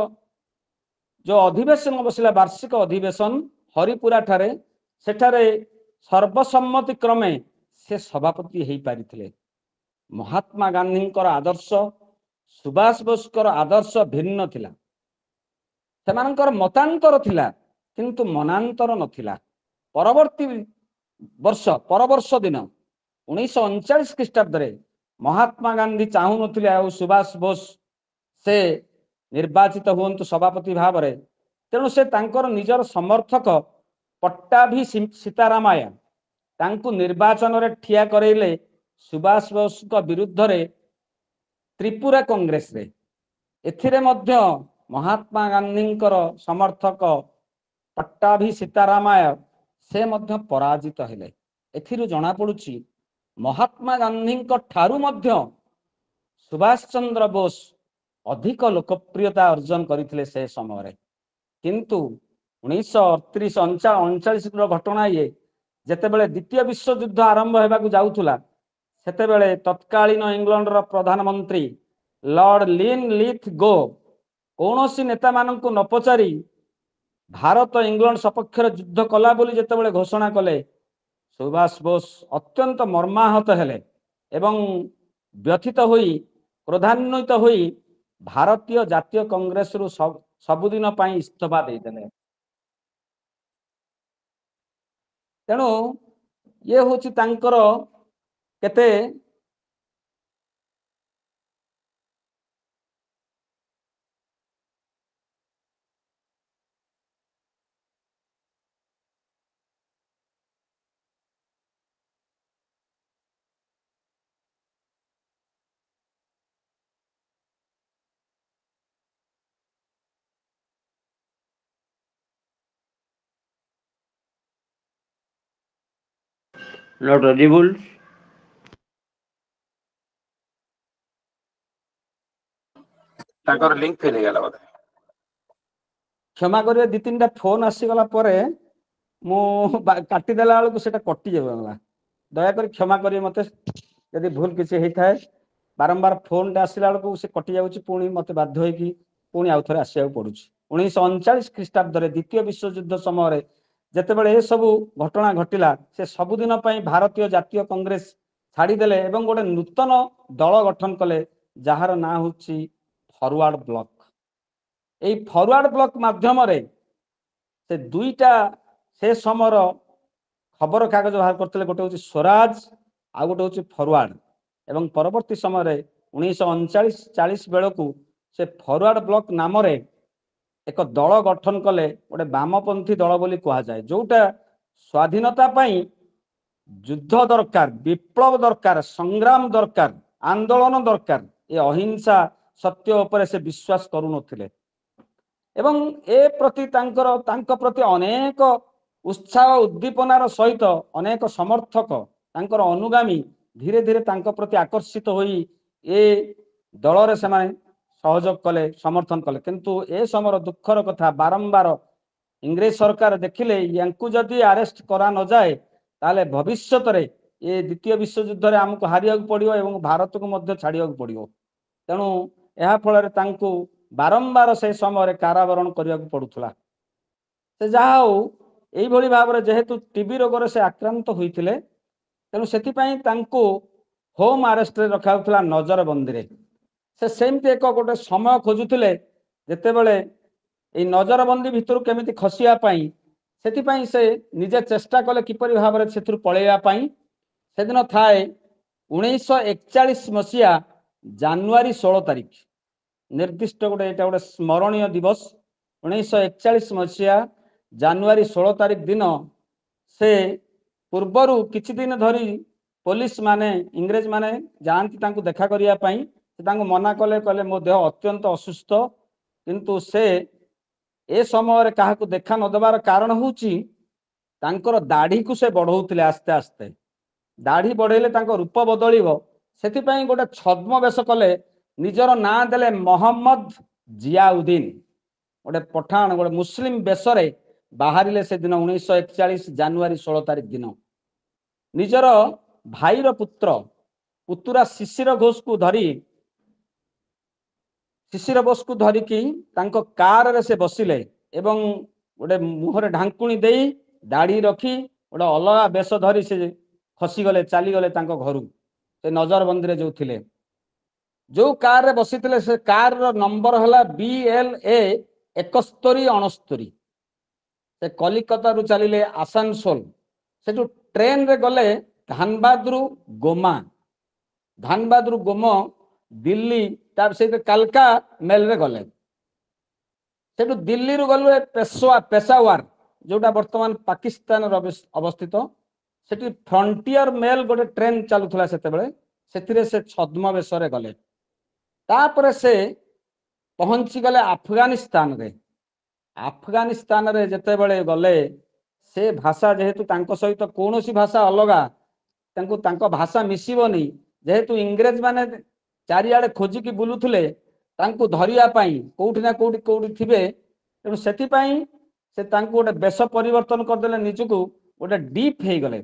ଯୋଉ ଅଧିବେଶନ ବସିଲା, ବାର୍ଷିକ ଅଧିବେଶନ ହରିପୁରା ଠାରେ, ସେଠାରେ ସର୍ବସମ୍ମତି କ୍ରମେ ସେ ସଭାପତି ହେଇପାରିଥିଲେ। ମହାତ୍ମା ଗାନ୍ଧୀଙ୍କର ଆଦର୍ଶ, ସୁଭାଷ ବୋଷଙ୍କର ଆଦର୍ଶ ଭିନ୍ନ ଥିଲା। ସେମାନଙ୍କର ମତାନ୍ତର ଥିଲା କିନ୍ତୁ ମନାନ୍ତର ନଥିଲା। ପରବର୍ଷ ଦିନ 1939 ଖ୍ରୀଷ୍ଟାବ୍ଦରେ ମହାତ୍ମା ଗାନ୍ଧୀ ଚାହୁଁନଥିଲେ ଆଉ ସୁଭାଷ ବୋଷ ସେ ନିର୍ବାଚିତ ହୁଅନ୍ତୁ ସଭାପତି ଭାବରେ। ତେଣୁ ସେ ତାଙ୍କର ନିଜର ସମର୍ଥକ ପଟ୍ଟାଭି ସୀତାରାମାୟା ତାଙ୍କୁ ନିର୍ବାଚନରେ ଠିଆ କରେଇଲେ ସୁଭାଷ ବୋଷଙ୍କ ବିରୁଦ୍ଧରେ ତ୍ରିପୁରା କଂଗ୍ରେସରେ। ଏଥିରେ ମଧ୍ୟ ମହାତ୍ମା ଗାନ୍ଧୀଙ୍କର ସମର୍ଥକ ପଟ୍ଟାଭି ସୀତାରାମାୟା ସେ ମଧ୍ୟ ପରାଜିତ ହେଲେ। ଏଥିରୁ ଜଣାପଡ଼ୁଛି ମହାତ୍ମା ଗାନ୍ଧୀଙ୍କ ଠାରୁ ମଧ୍ୟ ସୁଭାଷ ଚନ୍ଦ୍ର ବୋଷ ଅଧିକ ଲୋକପ୍ରିୟତା ଅର୍ଜନ କରିଥିଲେ ସେ ସମୟରେ। କିନ୍ତୁ 1938-39 ଘଟଣା ଇଏ ଯେତେବେଳେ ଦ୍ୱିତୀୟ ବିଶ୍ୱଯୁଦ୍ଧ ଆରମ୍ଭ ହେବାକୁ ଯାଉଥିଲା ସେତେବେଳେ ତତ୍କାଳୀନ ଇଂଲଣ୍ଡର ପ୍ରଧାନମନ୍ତ୍ରୀ ଲର୍ଡ ଲିନ୍ ଲିଥ୍ ଗୋ କୌଣସି ନେତାମାନଙ୍କୁ ନ ପଚାରି ଭାରତ ଇଂଲଣ୍ଡ ସପକ୍ଷରେ ଯୁଦ୍ଧ କଲା ବୋଲି ଯେତେବେଳେ ଘୋଷଣା କଲେ ସୁଭାଷ ବୋଷ ଅତ୍ୟନ୍ତ ମର୍ମାହତ ହେଲେ ଏବଂ ବ୍ୟଥିତ ହୋଇ କ୍ରୋଧାନ୍ୱିତ ହୋଇ ଭାରତୀୟ ଜାତୀୟ କଂଗ୍ରେସରୁ ସବୁଦିନ ପାଇଁ ଇସ୍ତଫା ଦେଇଦେଲେ। ତେଣୁ ଇଏ ହଉଛି ତାଙ୍କର କେତେ not audible. ତାଙ୍କର ଲିଙ୍କ ଫେଲ୍ ହେଇଗଲା ବୋଧେ। କ୍ଷମା କରିବେ, 2-3ଟା ଫୋନ ଆସିଗଲା ପରେ ମୁଁ କାଟିଦେଲା ବେଳକୁ ସେଟା କଟିଗଲା। ଦୟାକରି କ୍ଷମା କରିବେ ମତେ ଯଦି ଭୁଲ କିଛି ହେଇଥାଏ। ବାରମ୍ବାର ଫୋନଟା ଆସିଲା ବେଳକୁ ସେ କଟି ଯାଉଛି, ପୁଣି ମତେ ବାଧ୍ୟ ହେଇକି ପୁଣି ଆଉ ଥରେ ଆସିବାକୁ ପଡୁଛି। 1939 ଖ୍ରୀଷ୍ଟାବ୍ଦରେ ଦ୍ୱିତୀୟ ବିଶ୍ୱଯୁଦ୍ଧ ସମୟରେ ଯେତେବେଳେ ଏସବୁ ଘଟଣା ଘଟିଲା ସେ ସବୁଦିନ ପାଇଁ ଭାରତୀୟ ଜାତୀୟ କଂଗ୍ରେସ ଛାଡ଼ିଦେଲେ ଏବଂ ଗୋଟେ ନୂତନ ଦଳ ଗଠନ କଲେ ଯାହାର ନାଁ ହେଉଛି ଫରୱାର୍ଡ ବ୍ଲକ। এই ଫରୱାର୍ଡ ବ୍ଲକ ମାଧ୍ୟମରେ ସେ ଦୁଇଟା ସେ ସମୟର ଖବର କାଗଜ ବାହାର କରିଥିଲେ, ଗୋଟେ ହେଉଛି ସ୍ୱରାଜ ଆଉ ଗୋଟେ ହେଉଛି ଫରୱାର୍ଡ। ଏବଂ ପରବର୍ତ୍ତୀ ସମୟରେ 1939-40 ବେଳକୁ ସେ ଫରୱାର୍ଡ ବ୍ଲକ ନାମରେ ଏକ ଦଳ ଗଠନ କଲେ, ଗୋଟେ ବାମପନ୍ଥୀ ଦଳ ବୋଲି କୁହାଯାଏ, ଯୋଉଟା ସ୍ୱାଧୀନତା ପାଇଁ ଯୁଦ୍ଧ ଦରକାର, ବିପ୍ଳବ ଦରକାର, ସଂଗ୍ରାମ ଦରକାର, ଆନ୍ଦୋଳନ ଦରକାର, ଏ ଅହିଂସା ସତ୍ୟ ଉପରେ ସେ ବିଶ୍ୱାସ କରୁନଥିଲେ। ଏବଂ ଏ ପ୍ରତି ତାଙ୍କ ପ୍ରତି ଅନେକ ଉତ୍ସାହ ଉଦ୍ଦୀପନାର ସହିତ ଅନେକ ସମର୍ଥକ ତାଙ୍କର ଅନୁଗାମୀ ଧୀରେ ଧୀରେ ତାଙ୍କ ପ୍ରତି ଆକର୍ଷିତ ହୋଇ ଏ ଦଳରେ ସେମାନେ ସହଯୋଗ କଲେ, ସମର୍ଥନ କଲେ। କିନ୍ତୁ ଏ ସମୟର ଦୁଃଖର କଥା, ବାରମ୍ବାର ଇଂରେଜ ସରକାର ଦେଖିଲେ ୟାଙ୍କୁ ଯଦି ଆରେଷ୍ଟ କରା ନଯାଏ ତାହେଲେ ଭବିଷ୍ୟତରେ ଏ ଦ୍ୱିତୀୟ ବିଶ୍ୱଯୁଦ୍ଧରେ ଆମକୁ ହାରିବାକୁ ପଡ଼ିବ ଏବଂ ଭାରତକୁ ମଧ୍ୟ ଛାଡ଼ିବାକୁ ପଡ଼ିବ। ତେଣୁ ଏହା ଫଳରେ ତାଙ୍କୁ ବାରମ୍ବାର ସେ ସମୟରେ କାରାବରଣ କରିବାକୁ ପଡୁଥିଲା। ସେ ଯାହା ହଉ ଏଇଭଳି ଭାବରେ ଯେହେତୁ ଟିବି ରୋଗରେ ସେ ଆକ୍ରାନ୍ତ ହୋଇଥିଲେ ତେଣୁ ସେଥିପାଇଁ ତାଙ୍କୁ ହୋମ ଆରେଷ୍ଟରେ ରଖାଯାଉଥିଲା, ନଜରବନ୍ଦୀରେ। ସେ ସେମିତି ଗୋଟେ ସମୟ ଖୋଜୁଥିଲେ ଯେତେବେଳେ ଏଇ ନଜରବନ୍ଦୀ ଭିତରୁ କେମିତି ଖସିବା ପାଇଁ, ସେଥିପାଇଁ ସେ ନିଜେ ଚେଷ୍ଟା କଲେ କିପରି ଭାବରେ ସେଥିରୁ ପଳେଇବା ପାଇଁ। ସେଦିନ ଥାଏ 1941 ମସିହା ଜାନୁଆରୀ 16 ତାରିଖ, ନିର୍ଦ୍ଦିଷ୍ଟ ଏଇଟା ଗୋଟେ ସ୍ମରଣୀୟ ଦିବସ। 1941 ମସିହା ଜାନୁଆରୀ 16 ତାରିଖ ଦିନ ସେ ପୂର୍ବରୁ କିଛି ଦିନ ଧରି ପୋଲିସ ମାନେ, ଇଂରେଜ ମାନେ ଯାଆନ୍ତି ତାଙ୍କୁ ଦେଖା କରିବା ପାଇଁ। ସେ ତାଙ୍କୁ ମନା କଲେ, କହିଲେ ମୋ ଦେହ ଅତ୍ୟନ୍ତ ଅସୁସ୍ଥ। କିନ୍ତୁ ସେ ଏ ସମୟରେ କାହାକୁ ଦେଖା ନ ଦେବାର କାରଣ ହେଉଛି ତାଙ୍କର ଦାଢ଼ିକୁ ସେ ବଢଉଥିଲେ ଆସ୍ତେ ଆସ୍ତେ। ଦାଢ଼ି ବଢେଇଲେ ତାଙ୍କ ରୂପ ବଦଳିବ, ସେଥିପାଇଁ ଗୋଟେ ଛଦ୍ମ ବେଶ କଲେ, ନିଜର ନାଁ ଦେଲେ ମହମ୍ମଦ ଜିଆଉଦ୍ଦିନ। ଗୋଟେ ପଠାଣ, ଗୋଟେ ମୁସଲିମ ବେଶରେ ବାହାରିଲେ ସେଦିନ 1941 ଜାନୁଆରୀ 16 ତାରିଖ ଦିନ। ନିଜର ଭାଇର ପୁତୁରା ଶିଶିର ବୋଷକୁ ଧରିକି ତାଙ୍କ କାରରେ ସେ ବସିଲେ ଏବଂ ଗୋଟେ ମୁହଁରେ ଢାଙ୍କୁଣୀ ଦେଇ ଦାଢ଼ି ରଖି ଗୋଟେ ଅଲଗା ବେଶ ଧରି ସେ ଖସିଗଲେ, ଚାଲିଗଲେ ତାଙ୍କ ଘରୁ। ସେ ନଜରବନ୍ଦୀରେ ଯୋଉ ଥିଲେ, ଯୋଉ କାରରେ ବସିଥିଲେ ସେ କାରର ନମ୍ବର ହେଲା BLA 7169। ସେ କଲିକତାରୁ ଚାଲିଲେ ଆସାନସୋଲ, ସେଠୁ ଟ୍ରେନରେ ଗଲେ ଧାନବାଦରୁ ଗୋମା, ଦିଲ୍ଲୀ, ତାର ସେଇଠି କାଲକା ମେଲରେ ଗଲେ। ସେଠୁ ଦିଲ୍ଲୀରୁ ଗଲେ ପେଶାୱାର, ଯୋଉଟା ବର୍ତ୍ତମାନ ପାକିସ୍ତାନରେ ଅବସ୍ଥିତ। ସେଠି ଫ୍ରଣ୍ଟିୟର ମେଲ ଗୋଟେ ଟ୍ରେନ ଚାଲୁଥିଲା ସେତେବେଳେ, ସେଥିରେ ସେ ଛଦ୍ମ ବେଶରେ ଗଲେ। ତାପରେ ସେ ପହଞ୍ଚିଗଲେ ଆଫଗାନିସ୍ତାନରେ। ଆଫଗାନିସ୍ତାନରେ ଯେତେବେଳେ ଗଲେ, ସେ ଭାଷା ଯେହେତୁ ତାଙ୍କ ସହିତ କୌଣସି ଭାଷା ଅଲଗା, ତାଙ୍କ ଭାଷା ମିଶିବନି। ଯେହେତୁ ଇଂରେଜ ମାନେ ଚାରିଆଡେ ଖୋଜିକି ବୁଲୁଥିଲେ ତାଙ୍କୁ ଧରିବା ପାଇଁ, କୋଉଠି ନା କୋଉଠି ଥିବେ। ତେଣୁ ସେଥିପାଇଁ ସେ ତାଙ୍କୁ ଗୋଟେ ବେଶ ପରିବର୍ତ୍ତନ କରିଦେଲେ, ନିଜକୁ ଗୋଟେ ଡିପ୍ ହେଇଗଲେ,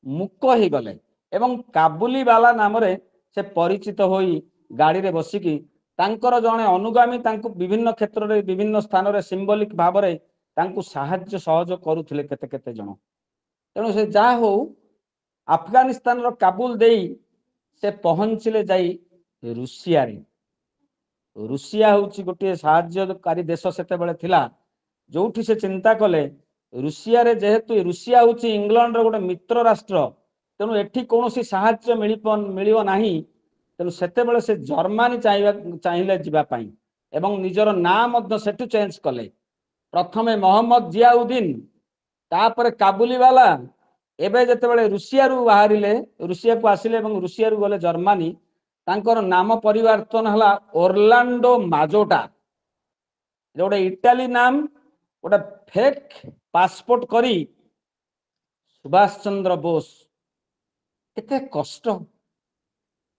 ମୂକ ହେଇଗଲେ ଏବଂ କାବୁଲି ବାଲା ନାମରେ ସେ ପରିଚିତ ହୋଇ ଗାଡ଼ିରେ ବସିକି ତାଙ୍କର ଜଣେ ଅନୁଗାମୀ ତାଙ୍କୁ ବିଭିନ୍ନ କ୍ଷେତ୍ରରେ ବିଭିନ୍ନ ସ୍ଥାନରେ ସିମ୍ବଲିକ ଭାବରେ ତାଙ୍କୁ ସାହାଯ୍ୟ ସହଯୋଗ କରୁଥିଲେ କେତେ କେତେ ଜଣ। ତେଣୁ ସେ ଯାହା ହଉ ଆଫଗାନିସ୍ତାନର କାବୁଲ ଦେଇ ସେ ପହଞ୍ଚିଲେ ଯାଇ ରୁଷିଆରେ। ରୁଷିଆ ହେଉଛି ଗୋଟିଏ ସାହାଯ୍ୟକାରୀ ଦେଶ ସେତେବେଳେ ଥିଲା, ଯୋଉଠି ସେ ଚିନ୍ତା କଲେ ରୁଷିଆରେ ଯେହେତୁ ରୁଷିଆ ହେଉଛି ଇଂଲଣ୍ଡର ଗୋଟେ ମିତ୍ର ରାଷ୍ଟ୍ର, ତେଣୁ ଏଠି କୌଣସି ସାହାଯ୍ୟ ମିଳିବ ନାହିଁ। ତେଣୁ ସେତେବେଳେ ସେ ଜର୍ମାନୀ ଚାହିଁଲେ ଯିବା ପାଇଁ ଏବଂ ନିଜର ନାଁ ମଧ୍ୟ ସେଠୁ ଚେଞ୍ଜ କଲେ। ପ୍ରଥମେ ମହମ୍ମଦ ଜିଆଉଦ୍ଦିନ, ତାପରେ କାବୁଲିବାଲା, ଏବେ ଯେତେବେଳେ ରୁଷିଆରୁ ବାହାରିଲେ, ରୁଷିଆକୁ ଆସିଲେ ଏବଂ ରୁଷିଆରୁ ଗଲେ ଜର୍ମାନୀ, ତାଙ୍କର ନାମ ପରିବର୍ତ୍ତନ ହେଲା ଓର୍ଲାଣ୍ଡୋ ମାଜୋଟା। ଗୋଟେ ଇଟାଲୀ ନାମ, ଗୋଟେ ଫେକ୍ ପାସପୋର୍ଟ କରି ସୁଭାଷ ଚନ୍ଦ୍ର ବୋଷ କେତେ କଷ୍ଟ,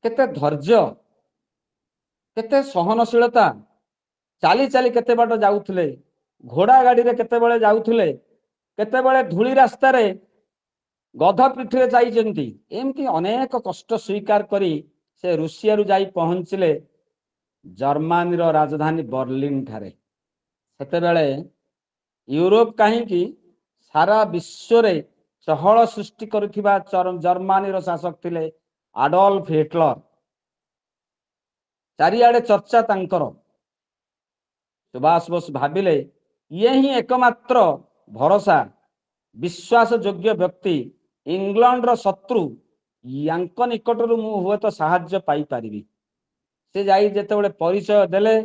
କେତେ ଧୈର୍ଯ୍ୟ, କେତେ ସହନଶୀଳତା, ଚାଲି ଚାଲି କେତେ ବାଟ ଯାଉଥିଲେ, ଘୋଡ଼ା ଗାଡ଼ିରେ କେତେବେଳେ ଯାଉଥିଲେ, କେତେବେଳେ ଧୂଳି ରାସ୍ତାରେ ଗଧ ପିଠିରେ ଯାଇଛନ୍ତି। ଏମିତି ଅନେକ କଷ୍ଟ ସ୍ୱୀକାର କରି ସେ ରୁଷିଆରୁ ଯାଇ ପହଞ୍ଚିଲେ ଜର୍ମାନୀର ରାଜଧାନୀ ବର୍ଲିନ ଠାରେ। ସେତେବେଳେ ୟୁରୋପ କାହିଁକି ସାରା ବିଶ୍ୱରେ ଚହଳ ସୃଷ୍ଟି କରୁଥିବା ଜର୍ମାନୀର ଶାସକ ଥିଲେ ଆଡଲଫ ହିଟଲର। ଚାରିଆଡେ ଚର୍ଚ୍ଚା ତାଙ୍କର। ସୁଭାଷ ବୋଷ ଭାବିଲେ ଇଏ ହିଁ ଏକମାତ୍ର ଭରସା, ବିଶ୍ୱାସ ଯୋଗ୍ୟ ବ୍ୟକ୍ତି, ଇଂଲଣ୍ଡର ଶତ୍ରୁ, ୟାଙ୍କ ନିକଟରୁ ମୁଁ ହୁଏତ ସାହାଯ୍ୟ ପାଇପାରିବି। ସେ ଯାଇ ଯେତେବେଳେ ପରିଚୟ ଦେଲେ,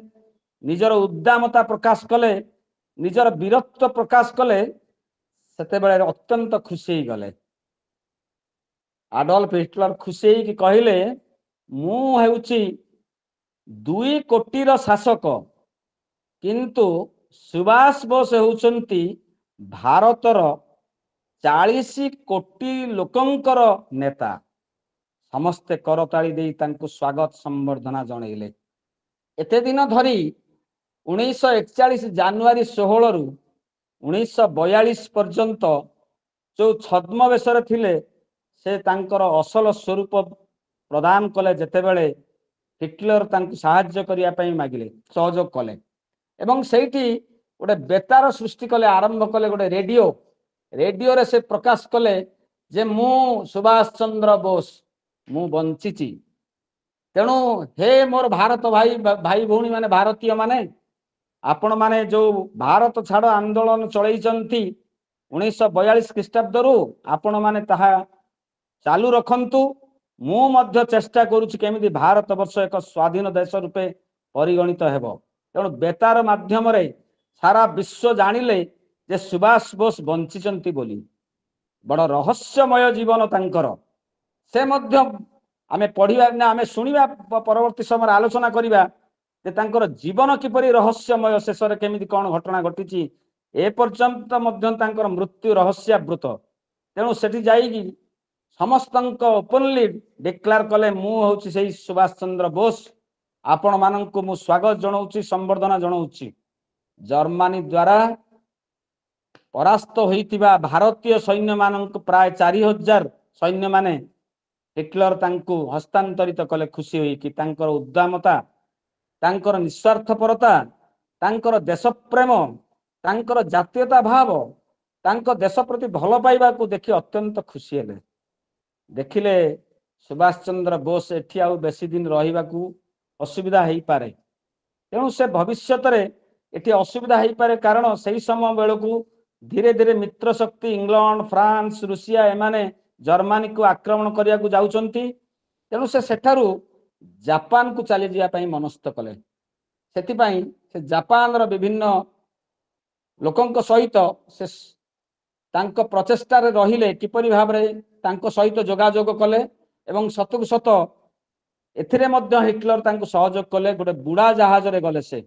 ନିଜର ଉଦ୍ଦାମତା ପ୍ରକାଶ କଲେ, ନିଜର ବୀରତ୍ୱ ପ୍ରକାଶ କଲେ, ସେତେବେଳେ ଅତ୍ୟନ୍ତ ଖୁସି ହେଇଗଲେ। ଆଡଲଫ ହିଟଲର ଖୁସି ହେଇକି କହିଲେ, ମୁଁ ହେଉଛି 2 କୋଟିର ଶାସକ, କିନ୍ତୁ ସୁଭାଷ ବୋଷ ହେଉଛନ୍ତି ଭାରତର 40 କୋଟି ଲୋକଙ୍କର ନେତା। ସମସ୍ତେ କରତାଳି ଦେଇ ତାଙ୍କୁ ସ୍ୱାଗତ ସମ୍ବର୍ଦ୍ଧନା ଜଣେଇଲେ। ଏତେ ଦିନ ଧରି 1941 ଜାନୁଆରୀ 16ରୁ 1942 ପର୍ଯ୍ୟନ୍ତ ଯୋଉ ଛଦ୍ମବେଶରେ ଥିଲେ, ସେ ତାଙ୍କର ଅସଲ ସ୍ୱରୂପ ପ୍ରଦାନ କଲେ ଯେତେବେଳେ ହିଟଲର ତାଙ୍କୁ ସାହାଯ୍ୟ କରିବା ପାଇଁ ମାଗିଲେ, ସହଯୋଗ କଲେ ଏବଂ ସେଇଠି ଗୋଟେ ବେତାର ସୃଷ୍ଟି କଲେ, ଆରମ୍ଭ କଲେ ଗୋଟେ ରେଡିଓରେ ସେ ପ୍ରକାଶ କଲେ ଯେ ମୁଁ ସୁଭାଷ ଚନ୍ଦ୍ର ବୋଷ, ମୁଁ ବଞ୍ଚିଛି। ତେଣୁ ହେ ମୋର ଭାରତ ଭାଇ ଭଉଣୀ ମାନେ, ଭାରତୀୟ ମାନେ, ଆପଣ ମାନେ ଯୋଉ ଭାରତ ଛାଡ ଆନ୍ଦୋଳନ ଚଳେଇଛନ୍ତି 1942 ଖ୍ରୀଷ୍ଟାବ୍ଦରୁ, ଆପଣ ମାନେ ତାହା ଚାଲୁ ରଖନ୍ତୁ। ମୁଁ ମଧ୍ୟ ଚେଷ୍ଟା କରୁଛି କେମିତି ଭାରତ ବର୍ଷ ଏକ ସ୍ୱାଧୀନ ଦେଶ ରୂପେ ପରିଗଣିତ ହେବ। ତେଣୁ ବେତାର ମାଧ୍ୟମରେ ସାରା ବିଶ୍ୱ ଜାଣିଲେ ଯେ ସୁଭାଷ ବୋଷ ବଞ୍ଚିଛନ୍ତି ବୋଲି। ବଡ଼ ରହସ୍ୟମୟ ଜୀବନ ତାଙ୍କର। ସେ ମଧ୍ୟ ଆମେ ପଢିବା ନା ଆମେ ଶୁଣିବା, ପରବର୍ତ୍ତୀ ସମୟରେ ଆଲୋଚନା କରିବା ଯେ ତାଙ୍କର ଜୀବନ କିପରି ରହସ୍ୟମୟ, ଶେଷରେ କେମିତି କଣ ଘଟଣା ଘଟିଛି, ଏପର୍ଯ୍ୟନ୍ତ ମଧ୍ୟ ତାଙ୍କର ମୃତ୍ୟୁ ରହସ୍ୟାବୃତ। ତେଣୁ ସେଠି ଯାଇକି ସମସ୍ତଙ୍କ ଓପନଲି ଡିକ୍ଲାର କଲେ, ମୁଁ ହେଉଛି ସେଇ ସୁଭାଷ ଚନ୍ଦ୍ର ବୋଷ, ଆପଣ ମାନଙ୍କୁ ମୁଁ ସ୍ୱାଗତ ଜଣାଉଛି, ସମ୍ବର୍ଦ୍ଧନା ଜଣାଉଛି। ଜର୍ମାନୀ ଦ୍ୱାରା ପରାସ୍ତ ହୋଇଥିବା ଭାରତୀୟ ସୈନ୍ୟମାନଙ୍କୁ ପ୍ରାୟ 4000 ସୈନ୍ୟମାନେ ହିଟଲର ତାଙ୍କୁ ହସ୍ତାନ୍ତରିତ କଲେ ଖୁସି ହୋଇକି। ତାଙ୍କର ଉଦ୍ଦାମତା, ତାଙ୍କର ନିଃସ୍ୱାର୍ଥପରତା, ତାଙ୍କର ଦେଶପ୍ରେମ, ତାଙ୍କର ଜାତୀୟତା ଭାବ, ତାଙ୍କ ଦେଶ ପ୍ରତି ଭଲ ପାଇବାକୁ ଦେଖି ଅତ୍ୟନ୍ତ ଖୁସି ହେଲେ। ଦେଖିଲେ ସୁଭାଷ ଚନ୍ଦ୍ର ବୋଷ ଏଠି ଆଉ ବେଶୀ ଦିନ ରହିବାକୁ ଅସୁବିଧା ହେଇପାରେ, ତେଣୁ ସେ ଭବିଷ୍ୟତରେ ଏଠି ଅସୁବିଧା ହେଇପାରେ, କାରଣ ସେହି ସମୟ ବେଳକୁ ଧୀରେ ଧୀରେ ମିତ୍ର ଶକ୍ତି ଇଂଲଣ୍ଡ, ଫ୍ରାନ୍ସ, ରୁଷିଆ ଏମାନେ ଜର୍ମାନୀକୁ ଆକ୍ରମଣ କରିବାକୁ ଯାଉଛନ୍ତି। ତେଣୁ ସେ ସେଠାରୁ ଜାପାନକୁ ଚାଲିଯିବା ପାଇଁ ମନସ୍ଥ କଲେ। ସେଥିପାଇଁ ସେ ଜାପାନର ବିଭିନ୍ନ ଲୋକଙ୍କ ସହିତ ସେ ତାଙ୍କ ପ୍ରଚେଷ୍ଟାରେ ରହିଲେ, କିପରି ଭାବରେ ତାଙ୍କ ସହିତ ଯୋଗାଯୋଗ କଲେ ଏବଂ ସତକୁ ସତ ଏଥିରେ ମଧ୍ୟ ହିଟଲର ତାଙ୍କୁ ସହଯୋଗ କଲେ। ଗୋଟେ ବୁଡ଼ା ଜାହାଜରେ ଗଲେ। ସେ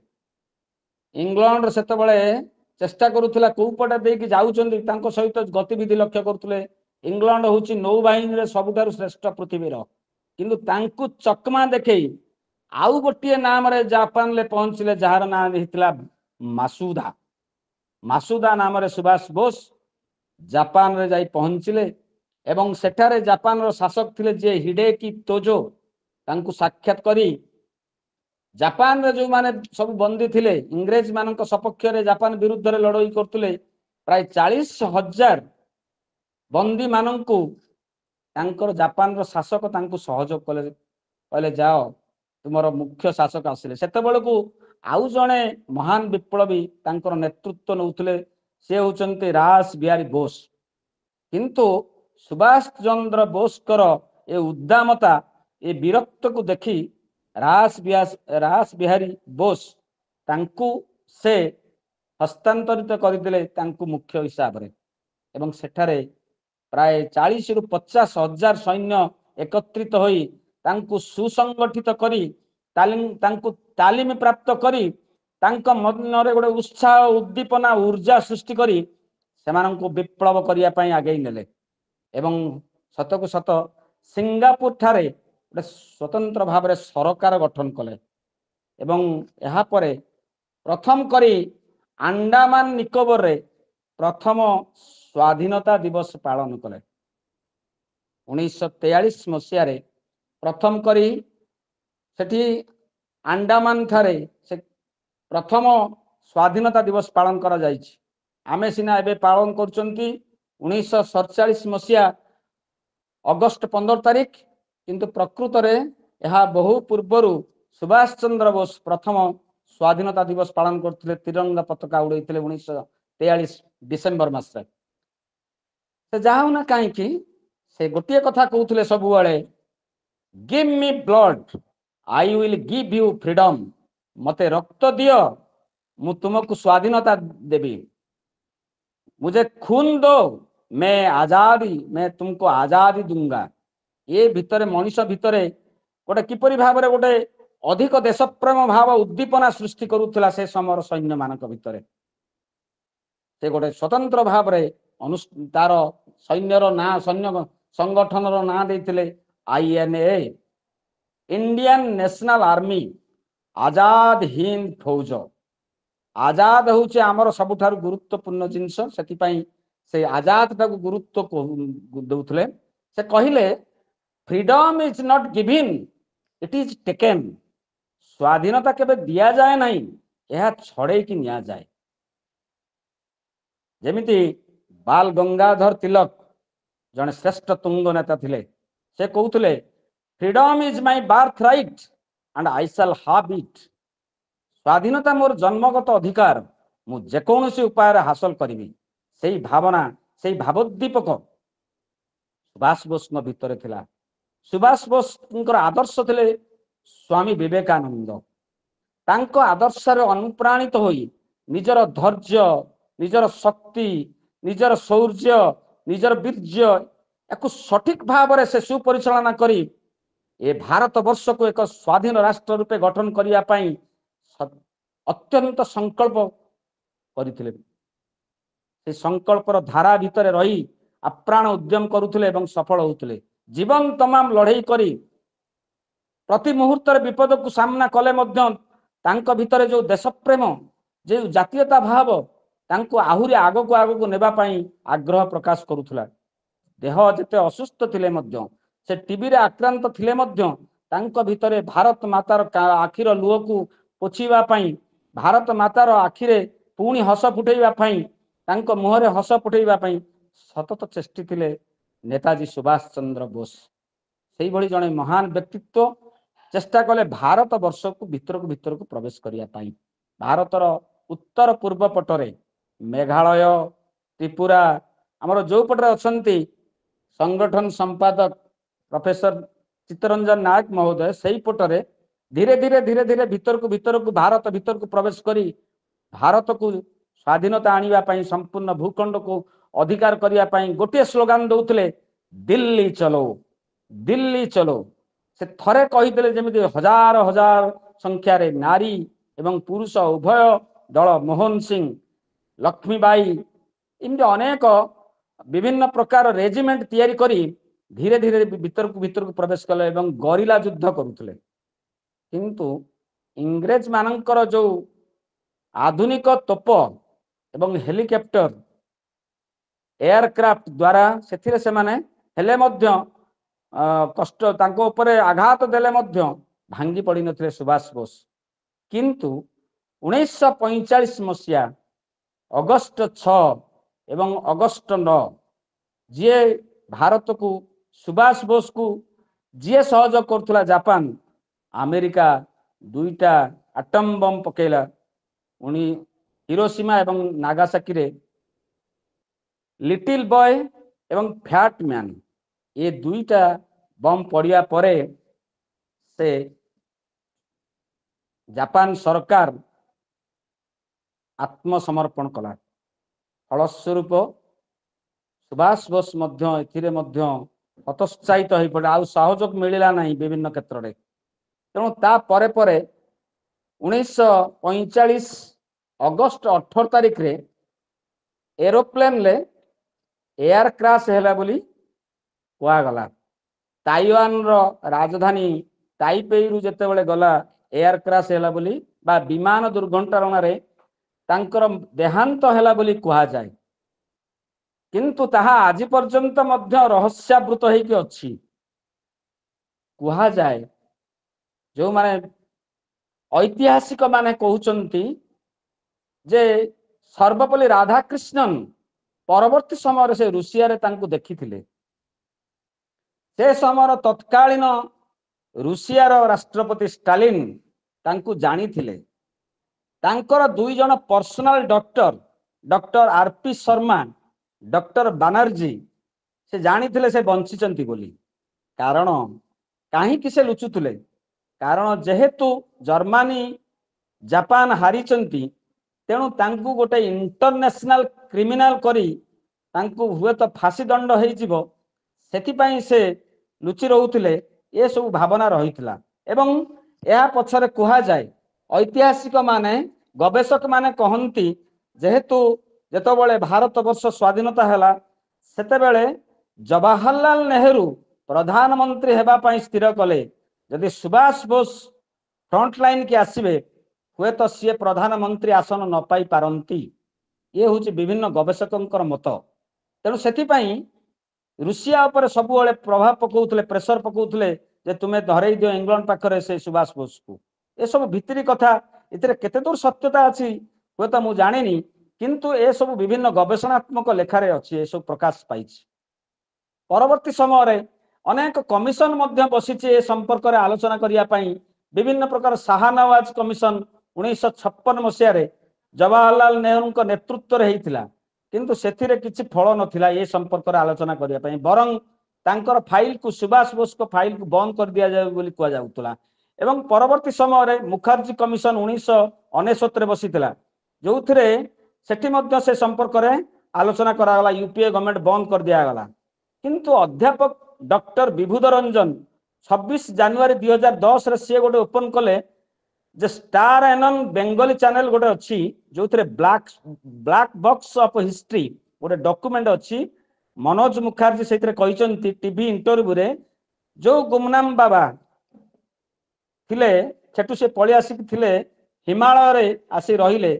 ଇଂଲଣ୍ଡ ସେତେବେଳେ ଚେଷ୍ଟା କରୁଥିଲା କୋଉ ପଟେ ଦେଇକି ଯାଉଛନ୍ତି, ତାଙ୍କ ସହିତ ଗତିବିଧି ଲକ୍ଷ୍ୟ କରୁଥିଲେ। ଇଂଲଣ୍ଡ ହେଉଛି ନୌବାହିନୀରେ ସବୁଠାରୁ ଶ୍ରେଷ୍ଠ ପୃଥିବୀର, କିନ୍ତୁ ତାଙ୍କୁ ଚକମା ଦେଖେଇ आउ गोटे नाम रे जापान ले पहुंचले जार ना हेतिला मासुदा। मासुदा नाम रे सुभाष बोस जापान रे जाई पहुंचले एवं सेठारे जापान रो शासक थिले जे हिडेकी तोजो तांकु साक्षात करी जापान रे जो माने सब बंदी थिले इंग्रेज मानक सपक्ष रे जापान विरुद्ध रे लड़ाई करतुले प्राय 40,000 बंदी मानंकु तांकर जापान रो शासक तांकु सहयोग कले कहले जाओ तुमर मुख्य शासक आसिले सेते बेलकु आउ जणे महान विप्लवी तांकर नेतृत्व नउतले से होचंते रास बिहारी बोस। किंतु सुभाष चंद्र बोसकर ए उद्दामता ए विरक्त को देखी रास बिहारी बोस तांकु से हस्तांतरित करदिले तांकु मुख्य हिसाब रे एवं सेठारे प्राय 40 रु 50 हजार सैन्य एकत्रित होई तांकु सुसंगठित करी तालीम प्राप्त करी तांको मनरे गोटे उत्साह उद्दीपना ऊर्जा सृष्टि करी सेमानंकु विप्लव करिया पई आगे नेले एवं सतकु सत सिंगापुर ठारे गोटे स्वतंत्र भाव रे सरकार गठन कले एवं यहाँ परे प्रथम करी अंडमान निकोबर रे प्रथम स्वाधीनता दिवस पालन कले 1943 मसीह रे प्रथम करी सेठी अंडमान ठारे से प्रथम स्वाधीनता दिवस पालन करा जायछि। आमे सिना एबे पालन करचंती 1947 मसीहा अगस्त 15 तारिख किंतु प्रकृत रे यह बहु पूर्वरु सुभाष चंद्र बोस प्रथम स्वाधीनता दिवस पालन करथिले तिरंगा पताका उड़ैथिले 1943 डिसेंबर मास रे से जाऊ ना काहे कि से गोटे कथा कहउथिले सब बेले give me blood I will give you freedom मते रक्त दियो मु तुमको स्वाधीनता देबी मुझे खून दो मैं तुमको आजादी दूंगा। ये भितरे मनीष भितरे गोटे किपरि भाव रे गोटे अधिक देशप्रेम भाव उद्दीपना सृष्टि करूथला से समर सैन्य मानक भितरे से गोटे स्वतंत्र भाव रे तार सैन्यर ना सैन्य संगठन रो ना देथिले INA Indian national army Azad Hind फौज। आजाद होचे आमर सबुठारु गुरुत्वपूर्ण जिनस सेति पई से आजाद टाकु गुरुत्व दउथले से कहिले freedom is not given it is taken स्वाधीनता केबे दिया जाए नहीं यह छड़े की निया जाए। जेमिति बाल गंगाधर तिलक जने श्रेष्ठ तुंग नेता थिले से कहउथले freedom is my birthright and I shall have it स्वाधीनता मोर जन्मगत अधिकार मु जेकोसी उपाय हासिल करी से भावना से भावोद्दीपक सुभाष बोस भितर थिला। सुभाष बोस आदर्श थिले स्वामी विवेकानंद तांको आदर्श अनुप्राणित होई निजर धैर्य निजर शक्ति निजर शौर्य निजर वीर्य एक सठिक भाव से सुपरिचालना करी ए भारत वर्ष को एक स्वाधीन राष्ट्र रूपे गठन करिया पई अत्यंत संकल्प करथिले। से संकल्पर धारा भितर रही अप्राण उद्यम करुथिले एवं सफल होउथिले। जीवन तमाम लड़ाई करी प्रति मुहूर्त विपद को सामना कले मध्य तांको भितर जो देशप्रेम जो जातीयता भाव तांको आहुरी आगो को नेबा पई आग्रह प्रकाश करुथला। देह जेते असुस्थ थिले मध्य से टीबी रे आक्रांत थिले मध्य तांको भितरे भारत मातार आखिर लुह को पोछिबा पई भारत मातार आखिरे पुणी हस फुटेबा पई तांको मुहरे हस फुटेबा पई सतत चेष्टि थिले नेताजी सुभाष चंद्र बोस। सेही भली जने महान व्यक्तित्व चेष्टा कले भारत वर्ष को भीतर को प्रवेश करिया पई। भारतर उत्तर पूर्व पटरे मेघालय त्रिपुरा आमर जो पटरे अछंती संगठन संपादक प्रोफेसर चित्तरंजन नायक महोदय सेही पटरे धीरे धीरे भीतर को भारत भीतर को प्रवेश करी भारत को स्वाधीनता आनिबा पई संपूर्ण भूखंड को अधिकार करिया पई गोटे स्लोगान दउथले दिल्ली चलो से थरे कहिदेले जेमिति हजार हजार संख्या रे नारी एवं पुरुष उभय दल मोहन सिंह लक्ष्मीबाई इमति अनेक विभिन्न प्रकार रेजिमेंट तैयारी करी धीरे धीरे भीतर को प्रवेश कले एवं गरिला युद्ध करुथले। କିନ୍ତୁ ଇଂରେଜ ମାନଙ୍କର ଯୋଉ ଆଧୁନିକ ତୋପ ଏବଂ ହେଲିକପ୍ଟର ଏୟାରକ୍ରାଫ୍ଟ ଦ୍ୱାରା ସେଥିରେ ସେମାନେ ହେଲେ ମଧ୍ୟ କଷ୍ଟ ତାଙ୍କ ଉପରେ ଆଘାତ ଦେଲେ ମଧ୍ୟ ଭାଙ୍ଗି ପଡ଼ିନଥିଲେ ସୁଭାଷ ବୋଷ। କିନ୍ତୁ 1945 ମସିହା ଅଗଷ୍ଟ 6 ଏବଂ ଅଗଷ୍ଟ 9 ଯିଏ ଭାରତକୁ ସୁଭାଷ ବୋଷକୁ ଯିଏ ସହଯୋଗ କରୁଥିଲା ଜାପାନ, ଆମେରିକା 2ଟା ଆଟମ ବମ୍ ପକେଇଲା ହିରୋସୀମା ଏବଂ ନାଗାସାକିରେ। ଲିଟିଲ ବୟ ଏବଂ ଫ୍ୟାଟ ମ୍ୟାନ ଏ 2ଟା ବମ୍ ପଡ଼ିବା ପରେ ସେ ଜାପାନ ସରକାର ଆତ୍ମସମର୍ପଣ କଲା। ଫଳସ୍ୱରୂପ ସୁଭାଷ ବୋଷ ମଧ୍ୟ ଏଥିରେ ମଧ୍ୟ ହତୋତ୍ସାହିତ ହୋଇପଡ଼ିଲେ, ଆଉ ସହଯୋଗ ମିଳିଲା ନାହିଁ ବିଭିନ୍ନ କ୍ଷେତ୍ରରେ। ତେଣୁ ତାପରେ ପରେ 1945 ଅଗଷ୍ଟ 18 ତାରିଖରେ ଏରୋପ୍ଲେନରେ ଏୟାର କ୍ରାଶ ହେଲା ବୋଲି କୁହାଗଲା। ତାଇୱାନର ରାଜଧାନୀ ତାଇପେଇରୁ ଯେତେବେଳେ ଗଲା ଏୟାର କ୍ରାଶ ହେଲା ବୋଲି ବା ବିମାନ ଦୁର୍ଘଟଣାରେ ତାଙ୍କର ଦେହାନ୍ତ ହେଲା ବୋଲି କୁହାଯାଏ। କିନ୍ତୁ ତାହା ଆଜି ପର୍ଯ୍ୟନ୍ତ ମଧ୍ୟ ରହସ୍ୟାବୃତ ହେଇକି ଅଛି। କୁହାଯାଏ ଯେଉଁମାନେ ଐତିହାସିକ ମାନେ କହୁଛନ୍ତି ଯେ ସର୍ବପଲ୍ଲୀ ରାଧାକ୍ରିଷ୍ଣନ ପରବର୍ତ୍ତୀ ସମୟରେ ସେ ରୁଷିଆରେ ତାଙ୍କୁ ଦେଖିଥିଲେ। ସେ ସମୟର ତତ୍କାଳୀନ ରୁଷିଆର ରାଷ୍ଟ୍ରପତି ଷ୍ଟାଲିନ ତାଙ୍କୁ ଜାଣିଥିଲେ। ତାଙ୍କର 2 ଜଣ personal doctor R P Sharma, doctor Banerjee ସେ ଜାଣିଥିଲେ ସେ ବଞ୍ଚିଛନ୍ତି ବୋଲି। କାରଣ କାହିଁକି ସେ ଲୁଚୁଥିଲେ? କାରଣ ଯେହେତୁ ଜର୍ମାନୀ ଜାପାନ ହାରିଛନ୍ତି, ତେଣୁ ତାଙ୍କୁ ଗୋଟେ ଇଣ୍ଟରନ୍ୟାସନାଲ କ୍ରିମିନାଲ କରି ତାଙ୍କୁ ହୁଏତ ଫାଶୀ ଦଣ୍ଡ ହେଇଯିବ, ସେଥିପାଇଁ ସେ ଲୁଚି ରହୁଥିଲେ। ଏସବୁ ଭାବନା ରହିଥିଲା ଏବଂ ଏହା ପଛରେ କୁହାଯାଏ, ଐତିହାସିକ ମାନେ ଗବେଷକ ମାନେ କହନ୍ତି ଯେହେତୁ ଯେତେବେଳେ ଭାରତ ବର୍ଷ ସ୍ୱାଧୀନତା ହେଲା ସେତେବେଳେ ଜବାହରଲାଲ ନେହେରୁ ପ୍ରଧାନମନ୍ତ୍ରୀ ହେବା ପାଇଁ ସ୍ଥିର କଲେ। ଯଦି ସୁଭାଷ ବୋଷ ଫ୍ରଣ୍ଟ ଲାଇନ କି ଆସିବେ ହୁଏତ ସିଏ ପ୍ରଧାନମନ୍ତ୍ରୀ ଆସନ ନ ପାଇ ପାରନ୍ତି। ଇଏ ହେଉଛି ବିଭିନ୍ନ ଗବେଷକଙ୍କର ମତ। ତେଣୁ ସେଥିପାଇଁ ରୁଷିଆ ଉପରେ ସବୁବେଳେ ପ୍ରଭାବ ପକାଉଥିଲେ, ପ୍ରେସର ପକାଉଥିଲେ ଯେ ତୁମେ ଧରେଇ ଦିଅ ଇଂଲଣ୍ଡ ପାଖରେ ସେ ସୁଭାଷ ବୋଷକୁ। ଏସବୁ ଭିତିରି କଥା, ଏଥିରେ କେତେ ଦୂର ସତ୍ୟତା ଅଛି ହୁଏତ ମୁଁ ଜାଣିନି, କିନ୍ତୁ ଏସବୁ ବିଭିନ୍ନ ଗବେଷଣାତ୍ମକ ଲେଖାରେ ଅଛି, ଏସବୁ ପ୍ରକାଶ ପାଇଛି। ପରବର୍ତ୍ତୀ ସମୟରେ ଅନେକ କମିଶନ ମଧ୍ୟ ବସିଛି ଏ ସମ୍ପର୍କରେ ଆଲୋଚନା କରିବା ପାଇଁ। ବିଭିନ୍ନ ପ୍ରକାର ଶାହାନୱାଜ କମିଶନ 1956 ମସିହାରେ ଜବାହରଲାଲ ନେହେରୁଙ୍କ ନେତୃତ୍ୱରେ ହେଇଥିଲା, କିନ୍ତୁ ସେଥିରେ କିଛି ଫଳ ନଥିଲା ଏ ସମ୍ପର୍କରେ ଆଲୋଚନା କରିବା ପାଇଁ। ବରଂ ତାଙ୍କର ଫାଇଲକୁ ସୁଭାଷ ବୋଷଙ୍କ ଫାଇଲକୁ ବନ୍ଦ କରିଦିଆଯାଉ ବୋଲି କୁହାଯାଉଥିଲା। ଏବଂ ପରବର୍ତ୍ତୀ ସମୟରେ ମୁଖାର୍ଜୀ କମିଶନ 1969ରେ ବସିଥିଲା, ଯୋଉଥିରେ ସେଠି ମଧ୍ୟ ସେ ସମ୍ପର୍କରେ ଆଲୋଚନା କରାଗଲା। ୟୁପିଏ ଗଭର୍ଣ୍ଣମେଣ୍ଟ ବନ୍ଦ କରିଦିଆଗଲା। କିନ୍ତୁ ଅଧ୍ୟାପକ ଡକ୍ଟର ବିଭୁଧ ରଞ୍ଜନ 26 ଜାନୁଆରୀ 2010ରେ ସିଏ ଗୋଟେ ଓପନ କଲେ ଯେ ଷ୍ଟାର ଏନନ୍ ବେଙ୍ଗଲୀ ଚ୍ୟାନେଲ ଗୋଟେ ଅଛି, ଯୋଉଥିରେ ବ୍ଲାକ୍ ବକ୍ସ ଅଫ ହିଷ୍ଟ୍ରି ଗୋଟେ ଡକୁମେଣ୍ଟ ଅଛି। ମନୋଜ ମୁଖାର୍ଜୀ ସେଇଥିରେ କହିଛନ୍ତି ଟିଭି ଇଣ୍ଟରଭ୍ୟୁରେ, ଯୋଉ ଗୁମନାମ ବାବା ଥିଲେ ସେଠୁ ସେ ପଳେଇ ଆସିକି ଥିଲେ ହିମାଳୟରେ ଆସି ରହିଲେ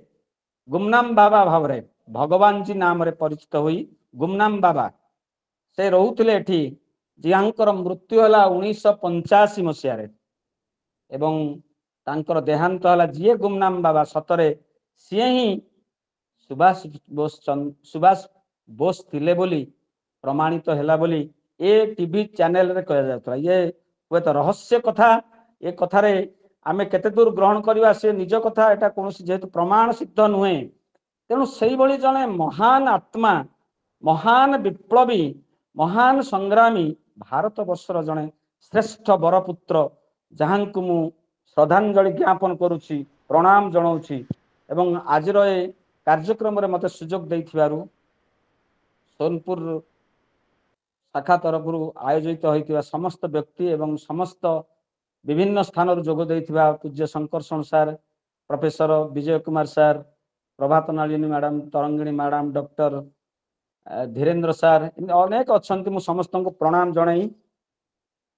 ଗୁମନାମ ବାବା ଭାବରେ, ଭଗବାନଜୀ ନାମରେ ପରିଚିତ ହୋଇ ଗୁମନାମ ବାବା ସେ ରହୁଥିଲେ ଏଠି, ଯାହାଙ୍କର ମୃତ୍ୟୁ ହେଲା 1985 ମସିହାରେ ଏବଂ ତାଙ୍କର ଦେହାନ୍ତ ହେଲା। ଯିଏ ଗୁମନାମ ବାବା ସତରେ ସିଏ ହିଁ ସୁଭାଷ ବୋଷ ଥିଲେ ବୋଲି ପ୍ରମାଣିତ ହେଲା ବୋଲି ଏ ଟିଭି ଚ୍ୟାନେଲରେ କୁହାଯାଉଥିଲା। ଇଏ ହୁଏତ ରହସ୍ୟ କଥା, ଏ କଥାରେ ଆମେ କେତେ ଦୂର ଗ୍ରହଣ କରିବା ସେ ନିଜ କଥା, ଏଟା କୌଣସି ଯେହେତୁ ପ୍ରମାଣ ସିଦ୍ଧ ନୁହେଁ। ତେଣୁ ସେଇଭଳି ଜଣେ ମହାନ ଆତ୍ମା, ମହାନ ବିପ୍ଳବୀ, ମହାନ ସଂଗ୍ରାମୀ, ଭାରତ ବର୍ଷର ଜଣେ ଶ୍ରେଷ୍ଠ ବରପୁତ୍ର, ଯାହାଙ୍କୁ ମୁଁ ଶ୍ରଦ୍ଧାଞ୍ଜଳି ଜ୍ଞାପନ କରୁଛି, ପ୍ରଣାମ ଜଣାଉଛି। ଏବଂ ଆଜିର ଏ କାର୍ଯ୍ୟକ୍ରମରେ ମୋତେ ସୁଯୋଗ ଦେଇଥିବାରୁ ସୋନପୁର ଶାଖା ତରଫରୁ ଆୟୋଜିତ ହୋଇଥିବା ସମସ୍ତ ବ୍ୟକ୍ତି ଏବଂ ସମସ୍ତ ବିଭିନ୍ନ ସ୍ଥାନରୁ ଯୋଗ ଦେଇଥିବା ପୂଜ୍ୟ Sankarshan sir, professor Bijay Kumar sir, Prabhat Nalini madam, Tarangini madam, doctor Dhirendra sir, ଅନେକ ଅଛନ୍ତି। ମୁଁ ସମସ୍ତଙ୍କୁ ପ୍ରଣାମ ଜଣାଇ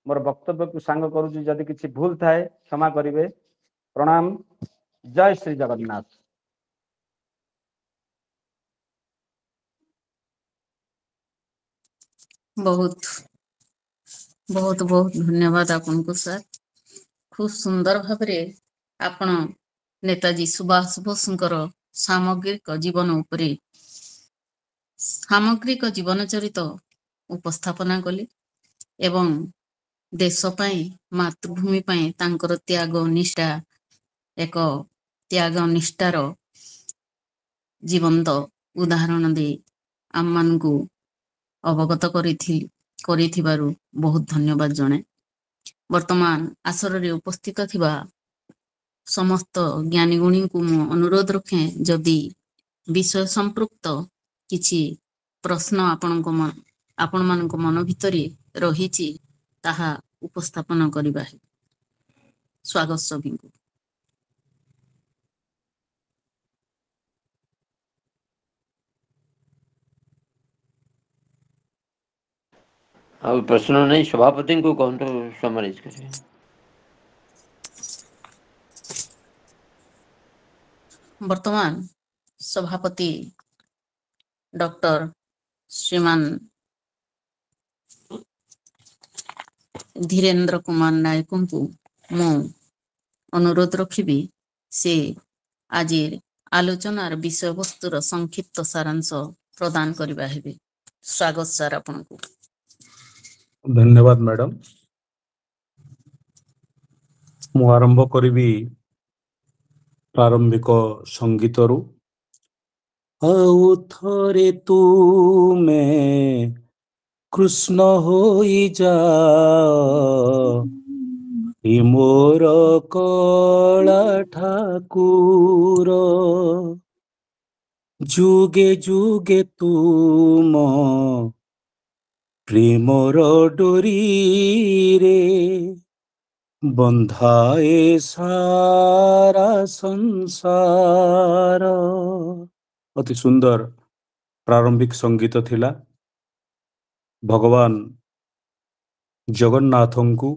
मोर वक्तव्य को सांग करूँ जदि किसी भूल थाए क्षमा करेंगे। प्रणाम। जय श्री जगन्नाथ। बहुत बहुत बहुत धन्यवाद आपको सर। खूब सुंदर भावरे आपण नेताजी सुभाष बोसଙ୍କର सामग्रिक जीवन उपरे सामग्रिक जीवन चरित उपस्थापना कले एवं देश पाई मातृभूमि पाई तांकर त्याग निष्ठा एक त्याग निष्ठार जीवंत उदाहरण दे आम मानकु अवगत करिथिबारु बहुत धन्यवाद जणे। वर्तमान आसर रे उपस्थित थिबा समस्त ज्ञानी गुणी को मु अनुरोध रखे जदि विषय संपृक्त किछि प्रश्न आपण मानक मन भितरे रहिछि ताहा उपस्थापन करिबा। स्वागत सभी को। ଆଉ ପ୍ରଶ୍ନ ନାହିଁ ସଭାପତିଙ୍କୁ କୁହନ୍ତୁ ସମରାଇଜ କରିବେ। वर्तमान सभापति डॉक्टर श्रीमान धीरेन्द्र कुमार नायक को मु अनुरोध रखिबी से आज आलोचनार विषय वस्तुर संक्षिप्त सारांश प्रदान करिबा हेबे। स्वागत सर आपनको। धन्यवाद मैडम। मु आरंभ करिबी प्रारंभिक संगीतरू। आउ थरे तुमे कृष्ण होई जा मोर कला ठाकुर जुगे जुगे तुम प्रेमर डोरी रे बंधाए सारा संसार। अति सुंदर प्रारंभिक संगीत थिला। भगवान जगन्नाथ को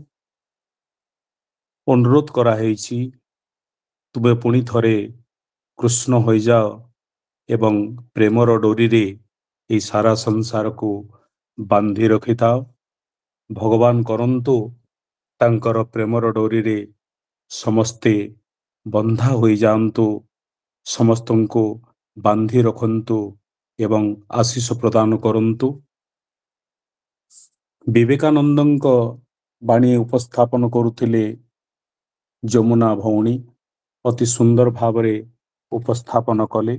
अनुरोध कराहेछि तुमे पुणी थरे कृष्ण हो जाओ एवं प्रेमर डोरी रे ये सारा संसार को बांधी रखि थाओ। भगवान करंतु तांकर प्रेमर डोरी रे समस्ते बंधा हो जातु, समस्त को बांधी रखंतु एवं आशीष प्रदान करंतु। विवेकानंद बाणी उपस्थापन करुथिले जमुना भौणी अति सुंदर भावरे उपस्थापन कले।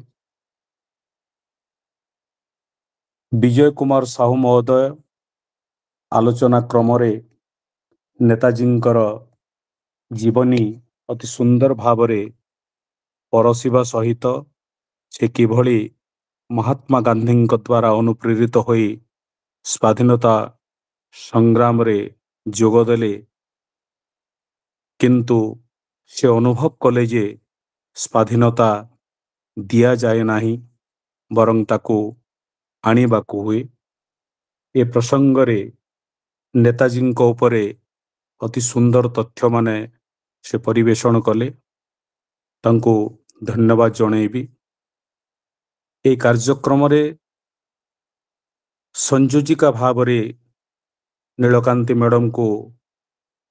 विजय कुमार साहू महोदय आलोचना क्रम रे नेताजींकर जीवनी अति सुंदर भावरे परसिबा सहित से किभली महात्मा गांधी द्वारा अनुप्रेरित होई स्वाधीनता संग्राम रे जोगदेले, किंतु से अनुभव कले जे स्वाधीनता दिया जाए नाही बरं ताकू आनिबाकू हुए। ए प्रसंग रे नेताजी उपरे अति सुंदर तथ्य माने से परिवेषण कले, तांको धन्यवाद जणेबी। ए कार्यक्रम रे संयोजिका भावरे नीलकांति मैडम को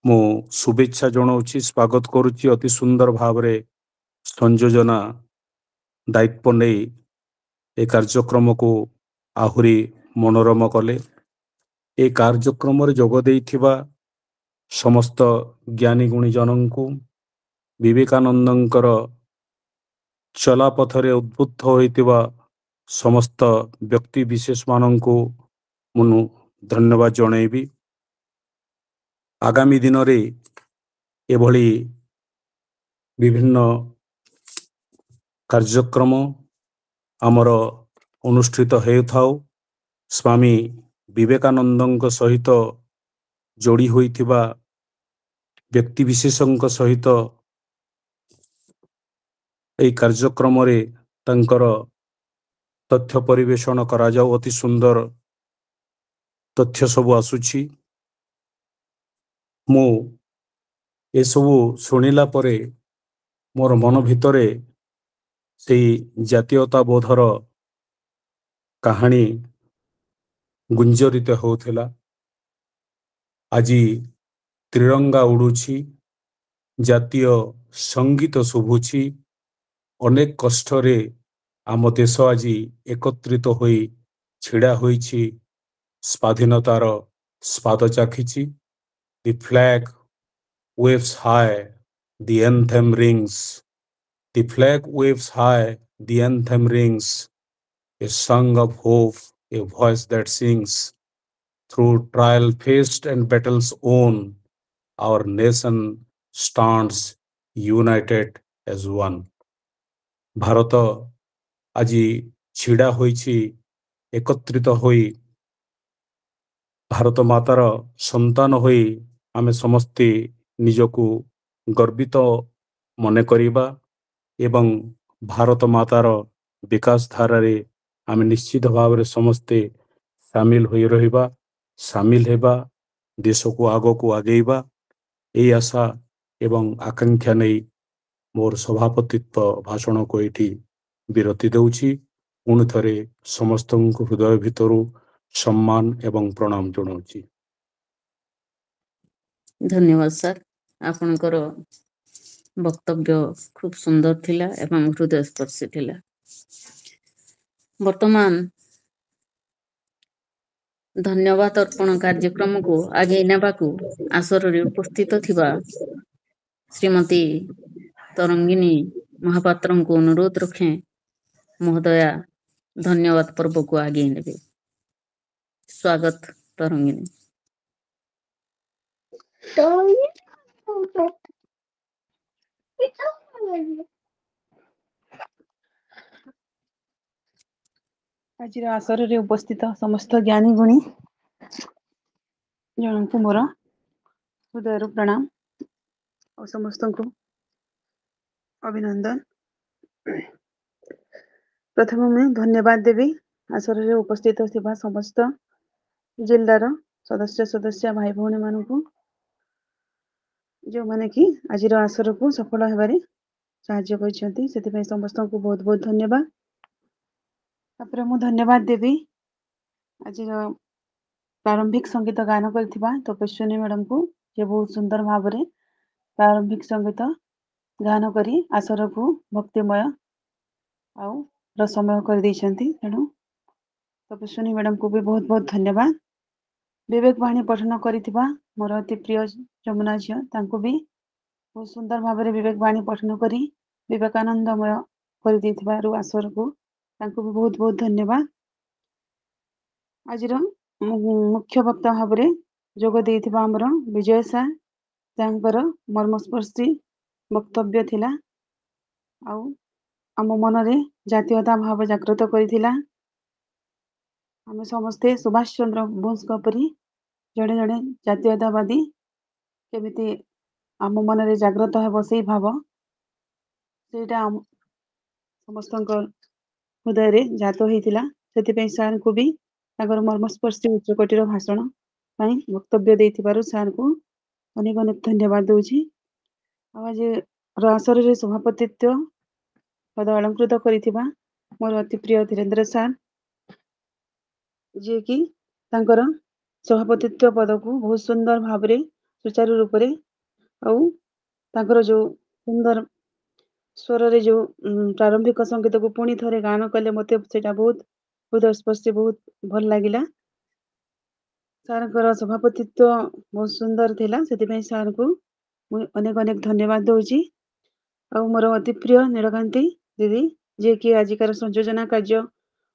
मु शुभेच्छा जनाऊँची, स्वागत करुच्ची। अति सुंदर भावरे संयोजना दायित्व नहीं ए कार्यक्रम को आहुरी मनोरम कले। ए कार्यक्रम रे जोग देइथिबा समस्त ज्ञानी गुणी जनन को विवेकानंदंकर चला पथरे उद्बुद्ध होइतिबा समस्त व्यक्ति विशेष मानन को मुनु धन्यवाद जणेबी। आगामी दिन रे एभली विभिन्न कार्यक्रम आमर अनुष्ठित हेउथाउ। स्वामी विवेकानंद सहित जोड़ी होइथिबा व्यक्ति विशेषंक सहित এই କାର୍ଯ୍ୟକ୍ରମରେ ତାଙ୍କର ତଥ୍ୟ ପରିବେଷଣ କରାଯାଉ। ଅତି ସୁନ୍ଦର ତଥ୍ୟ ସବୁ ଆସୁଛି। ମୁଁ ଏସବୁ ଶୁଣିଲା ପରେ ମୋର ମନ ଭିତରେ ସେଇ ଜାତୀୟତାବୋଧର କାହାଣୀ ଗୁଞ୍ଜରିତ ହେଉଥିଲା। ଆଜି ତ୍ରିରଙ୍ଗା ଉଡୁଛି, ଜାତୀୟ ସଙ୍ଗୀତ ଶୁଭୁଛି। ଅନେକ କଷ୍ଟରେ ଆମ ଦେଶ ଆଜି ଏକତ୍ରିତ ହୋଇ ଛିଡ଼ା ହୋଇଛି, ସ୍ୱାଧୀନତାର ସ୍ୱାଦ ଚାଖିଛି। The flag waves high, the anthem rings. The flag waves high, the anthem rings. A song of hope, a voice that sings. Through trial faced and battles won, our nation stands united as one. Bharat ଆଜି ଛିଡ଼ା ହୋଇଛି ଏକତ୍ରିତ ହୋଇ, ଭାରତ ମାତାର ସନ୍ତାନ ହୋଇ ଆମେ ସମସ୍ତେ ନିଜକୁ ଗର୍ବିତ ମନେ କରିବା ଏବଂ ଭାରତ ମାତାର ବିକାଶ ଧାରାରେ ଆମେ ନିଶ୍ଚିତ ଭାବରେ ସମସ୍ତେ ସାମିଲ ହୋଇ ରହିବା, ସାମିଲ ହେବା, ଦେଶକୁ ଆଗକୁ ଆଗେଇବା। ଏହି ଆଶା ଏବଂ ଆକାଂକ୍ଷା ନେଇ ମୋର ସଭାପତିତ୍ୱ ଭାଷଣକୁ ଏଇଠି ବିରତି ଦେଉଛି। ପୁଣି ଥରେ ସମସ୍ତଙ୍କୁ ହୃଦୟ ଭିତରୁ ସମ୍ମାନ ଏବଂ ପ୍ରଣାମ ଜଣାଉଛି। ଧନ୍ୟବାଦ ସାର୍, ଆପଣଙ୍କର ବକ୍ତବ୍ୟ ଖୁବ ସୁନ୍ଦର ଥିଲା ଏବଂ ହୃଦୟସ୍ପର୍ଶୀ ଥିଲା। ବର୍ତ୍ତମାନ ଧନ୍ୟବାଦ ଅର୍ପଣ କାର୍ଯ୍ୟକ୍ରମକୁ ଆଗେଇ ନେବାକୁ ଆସରରେ ଉପସ୍ଥିତ ଥିବା ଶ୍ରୀମତୀ ତରଙ୍ଗିନୀ ମହାପାତ୍ରଙ୍କୁ ଅନୁରୋଧ ରଖେ, ମହୋଦୟା ଧନ୍ୟବାଦ ପର୍ବକୁ ଆଗେଇ ନେବେ। ସ୍ୱାଗତ ତରଙ୍ଗିନୀ। ଆଜିର ଆସରରେ ଉପସ୍ଥିତ ସମସ୍ତ ଜ୍ଞାନୀ ଗୁଣୀ ଜଣଙ୍କୁ ମୋର ହୃଦୟରୁ ପ୍ରଣାମ ଓ ସମସ୍ତଙ୍କୁ ଅଭିନନ୍ଦନ। ପ୍ରଥମେ ମୁଁ ଧନ୍ୟବାଦ ଦେବି ଆସରରେ ଉପସ୍ଥିତ ଥିବା ସମସ୍ତ ଜିଲ୍ଲାର ସଦସ୍ୟ ଭାଇ ଭଉଣୀ ମାନଙ୍କୁ, ଯେଉଁମାନେ କି ଆଜିର ଆସରକୁ ସଫଳ ହେବାରେ ସାହାଯ୍ୟ କରିଛନ୍ତି, ସେଥିପାଇଁ ସମସ୍ତଙ୍କୁ ବହୁତ ବହୁତ ଧନ୍ୟବାଦ। ତାପରେ ମୁଁ ଧନ୍ୟବାଦ ଦେବି ଆଜିର ପ୍ରାରମ୍ଭିକ ସଙ୍ଗୀତ ଗାନ କରିଥିବା ତପସ୍ୱିନୀ ମ୍ୟାଡ଼ାମକୁ, ଯେ ବହୁତ ସୁନ୍ଦର ଭାବରେ ପ୍ରାରମ୍ଭିକ ସଙ୍ଗୀତ ଗାନ କରି ଆସରକୁ ଭକ୍ତିମୟ ଆଉ ରସମୟ କରିଦେଇଛନ୍ତି। ତେଣୁ ତପସ୍ୱିନୀ ମ୍ୟାଡ଼ାମକୁ ବି ବହୁତ ବହୁତ ଧନ୍ୟବାଦ। ବିବେକ ବାଣୀ ପଠନ କରିଥିବା ମୋର ଅତି ପ୍ରିୟ ଯମୁନା ଝିଅ, ତାଙ୍କୁ ବି ବହୁତ ସୁନ୍ଦର ଭାବରେ ବିବେକ ବାଣୀ ପଠନ କରି ବିବେକାନନ୍ଦମୟ କରିଦେଇଥିବାରୁ ଆସରକୁ ତାଙ୍କୁ ବି ବହୁତ ବହୁତ ଧନ୍ୟବାଦ। ଆଜିର ମୁଖ୍ୟ ବକ୍ତା ଭାବରେ ଯୋଗ ଦେଇଥିବା ଆମର ବିଜୟ ସାର୍, ତାଙ୍କର ମର୍ମସ୍ପର୍ଶୀ ବକ୍ତବ୍ୟ ଥିଲା ଆଉ ଆମ ମନରେ ଜାତୀୟତା ଭାବ ଜାଗ୍ରତ କରିଥିଲା। ଆମେ ସମସ୍ତେ ସୁଭାଷ ଚନ୍ଦ୍ର ବୋଷଙ୍କ ପରି ଜଣେ ଜଣେ ଜାତୀୟତାବାଦୀ କେମିତି ଆମ ମନରେ ଜାଗ୍ରତ ହେବ, ସେଇ ଭାବ ସେଇଟା ସମସ୍ତଙ୍କ ହୃଦୟରେ ଜାତ ହେଇଥିଲା। ସେଥିପାଇଁ ସାର୍ଙ୍କୁ ବି ତାଙ୍କର ମର୍ମସ୍ପର୍ଶୀ ଉଚ୍ଚକୋଟୀର ଭାଷଣ ପାଇଁ ବକ୍ତବ୍ୟ ଦେଇଥିବାରୁ ସାର୍ଙ୍କୁ ଅନେକ ଅନେକ ଧନ୍ୟବାଦ ଦେଉଛି। ଆଉ ଆଜିର ଆସରରେ ସଭାପତିତ୍ୱ ପଦ ଅଳଙ୍କୃତ କରିଥିବା ମୋର ଅତି ପ୍ରିୟ ଧୀରେନ୍ଦ୍ର ସାର୍, ଯିଏକି ତାଙ୍କର ସଭାପତିତ୍ୱ ପଦକୁ ବହୁତ ସୁନ୍ଦର ଭାବରେ ସୁଚାରୁ ରୂପରେ ଆଉ ତାଙ୍କର ଯେଉଁ ସୁନ୍ଦର ସ୍ୱରରେ ଯେଉଁ ପ୍ରାରମ୍ଭିକ ସଙ୍ଗୀତକୁ ପୁଣି ଥରେ ଗାନ କଲେ, ମୋତେ ସେଇଟା ବହୁତ ହୃଦୟସ୍ପର୍ଶୀ, ବହୁତ ଭଲ ଲାଗିଲା। ସାର୍ଙ୍କର ସଭାପତିତ୍ୱ ବହୁତ ସୁନ୍ଦର ଥିଲା, ସେଥିପାଇଁ ସାର୍ଙ୍କୁ ମୁଁ ଅନେକ ଅନେକ ଧନ୍ୟବାଦ ଦେଉଛି। ଆଉ ମୋର ଅତି ପ୍ରିୟ ନୀଳକାନ୍ତି ଦିଦି, ଯିଏକି ଆଜିକାର ସଂଯୋଜନା କାର୍ଯ୍ୟ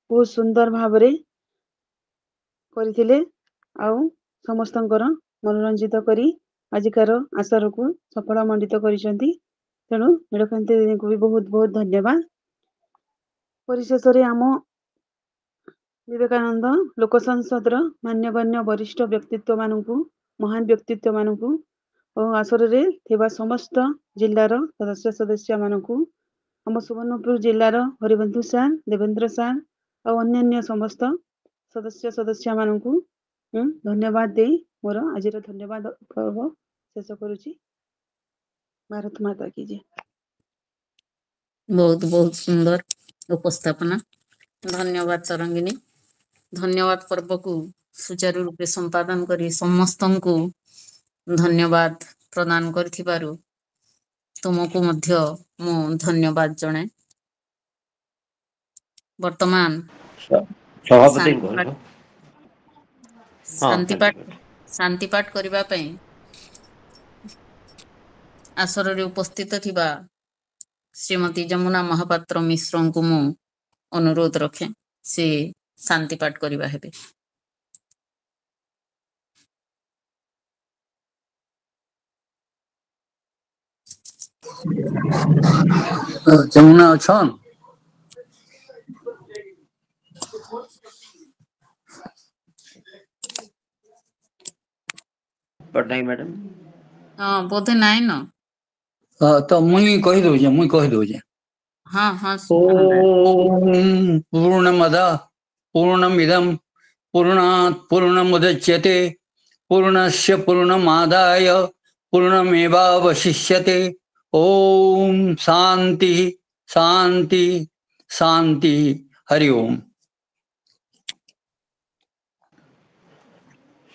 ବହୁତ ସୁନ୍ଦର ଭାବରେ କରିଥିଲେ ଆଉ ସମସ୍ତଙ୍କର ମନୋରଞ୍ଜିତ କରି ଆଜିକାର ଆସରକୁ ସଫଳ ମଣ୍ଡିତ କରିଛନ୍ତି। ତେଣୁ ନୀଳକାନ୍ତି ଦିଦିଙ୍କୁ ବି ବହୁତ ବହୁତ ଧନ୍ୟବାଦ। ପରିଶେଷରେ ଆମ ବିବେକାନନ୍ଦ ଲୋକ ସଂସଦର ମାନ୍ୟଗଣ୍ୟ ବରିଷ୍ଠ ବ୍ୟକ୍ତିତ୍ୱ ମାନଙ୍କୁ, ମହାନ ବ୍ୟକ୍ତିତ୍ୱ ମାନଙ୍କୁ ଓ ଆସରରେ ଥିବା ସମସ୍ତ ଜିଲ୍ଲାର ସଦସ୍ୟ ମାନଙ୍କୁ, ଆମ ସୁବର୍ଣ୍ଣପୁର ଜିଲ୍ଲାର ହରିବନ୍ଧୁ ସାର୍, ଦେବେନ୍ଦ୍ର ସାର୍ ଆଉ ଅନ୍ୟାନ୍ୟ ସମସ୍ତ ସଦସ୍ୟ ମାନଙ୍କୁ ଧନ୍ୟବାଦ ଦେଇ ମୋର ଆଜିର ଧନ୍ୟବାଦ ପର୍ବ ଶେଷ କରୁଛି। ଭାରତ ମାତା କି ଜୟ। ବହୁତ ବହୁତ ସୁନ୍ଦର ଉପସ୍ଥାପନା। ଧନ୍ୟବାଦ ତରଙ୍ଗିନୀ। ଧନ୍ୟବାଦ ପର୍ବକୁ ସୁଚାରୁ ରୂପେ ସମ୍ପାଦନ କରି ସମସ୍ତଙ୍କୁ ଧନ୍ୟବାଦ ପ୍ରଦାନ କରିଥିବାରୁ ତୁମକୁ ମଧ୍ୟ ମୁଁ ଧନ୍ୟବାଦ ଜଣାଏ। ବର୍ତ୍ତମାନ ସଭାପତି ଶାନ୍ତିପାଠ କୁହନ୍ତୁ। ଶାନ୍ତିପାଠ କରିବା ପାଇଁ ଆସରରେ ଉପସ୍ଥିତ ଥିବା ଶ୍ରୀମତୀ ଯମୁନା ମହାପାତ୍ର ମିଶ୍ରଙ୍କୁ ମୁଁ ଅନୁରୋଧ ରଖେ ସେ ଶାନ୍ତିପାଠ କରିବା ହେବେ। ଯମୁନା ଅଛନ୍? ପଟ୍ଟନାୟକ ମ୍ୟାଡାମ। ହଁ ବୋଧେ ନାଇଁ ନ। ତ ମୁଇଁ କହିଦଉଛେ। ହଁ ହଁ ଓମ୍ ପୂର୍ଣ୍ଣମଦ ପୂର୍ଣ୍ଣମିଦಂ ପୂର୍ଣ୍ଣାତ୍ ପୂର୍ଣ୍ଣମୁଦଚ୍ୟତେ ପୂର୍ଣ୍ଣସ୍ୟ ପୂର୍ଣ୍ଣମାଦାୟ ପୂର୍ଣ୍ଣମେବାବଶିଷ୍ୟତେ। ओम शांति शांति शांति। हरि ओम।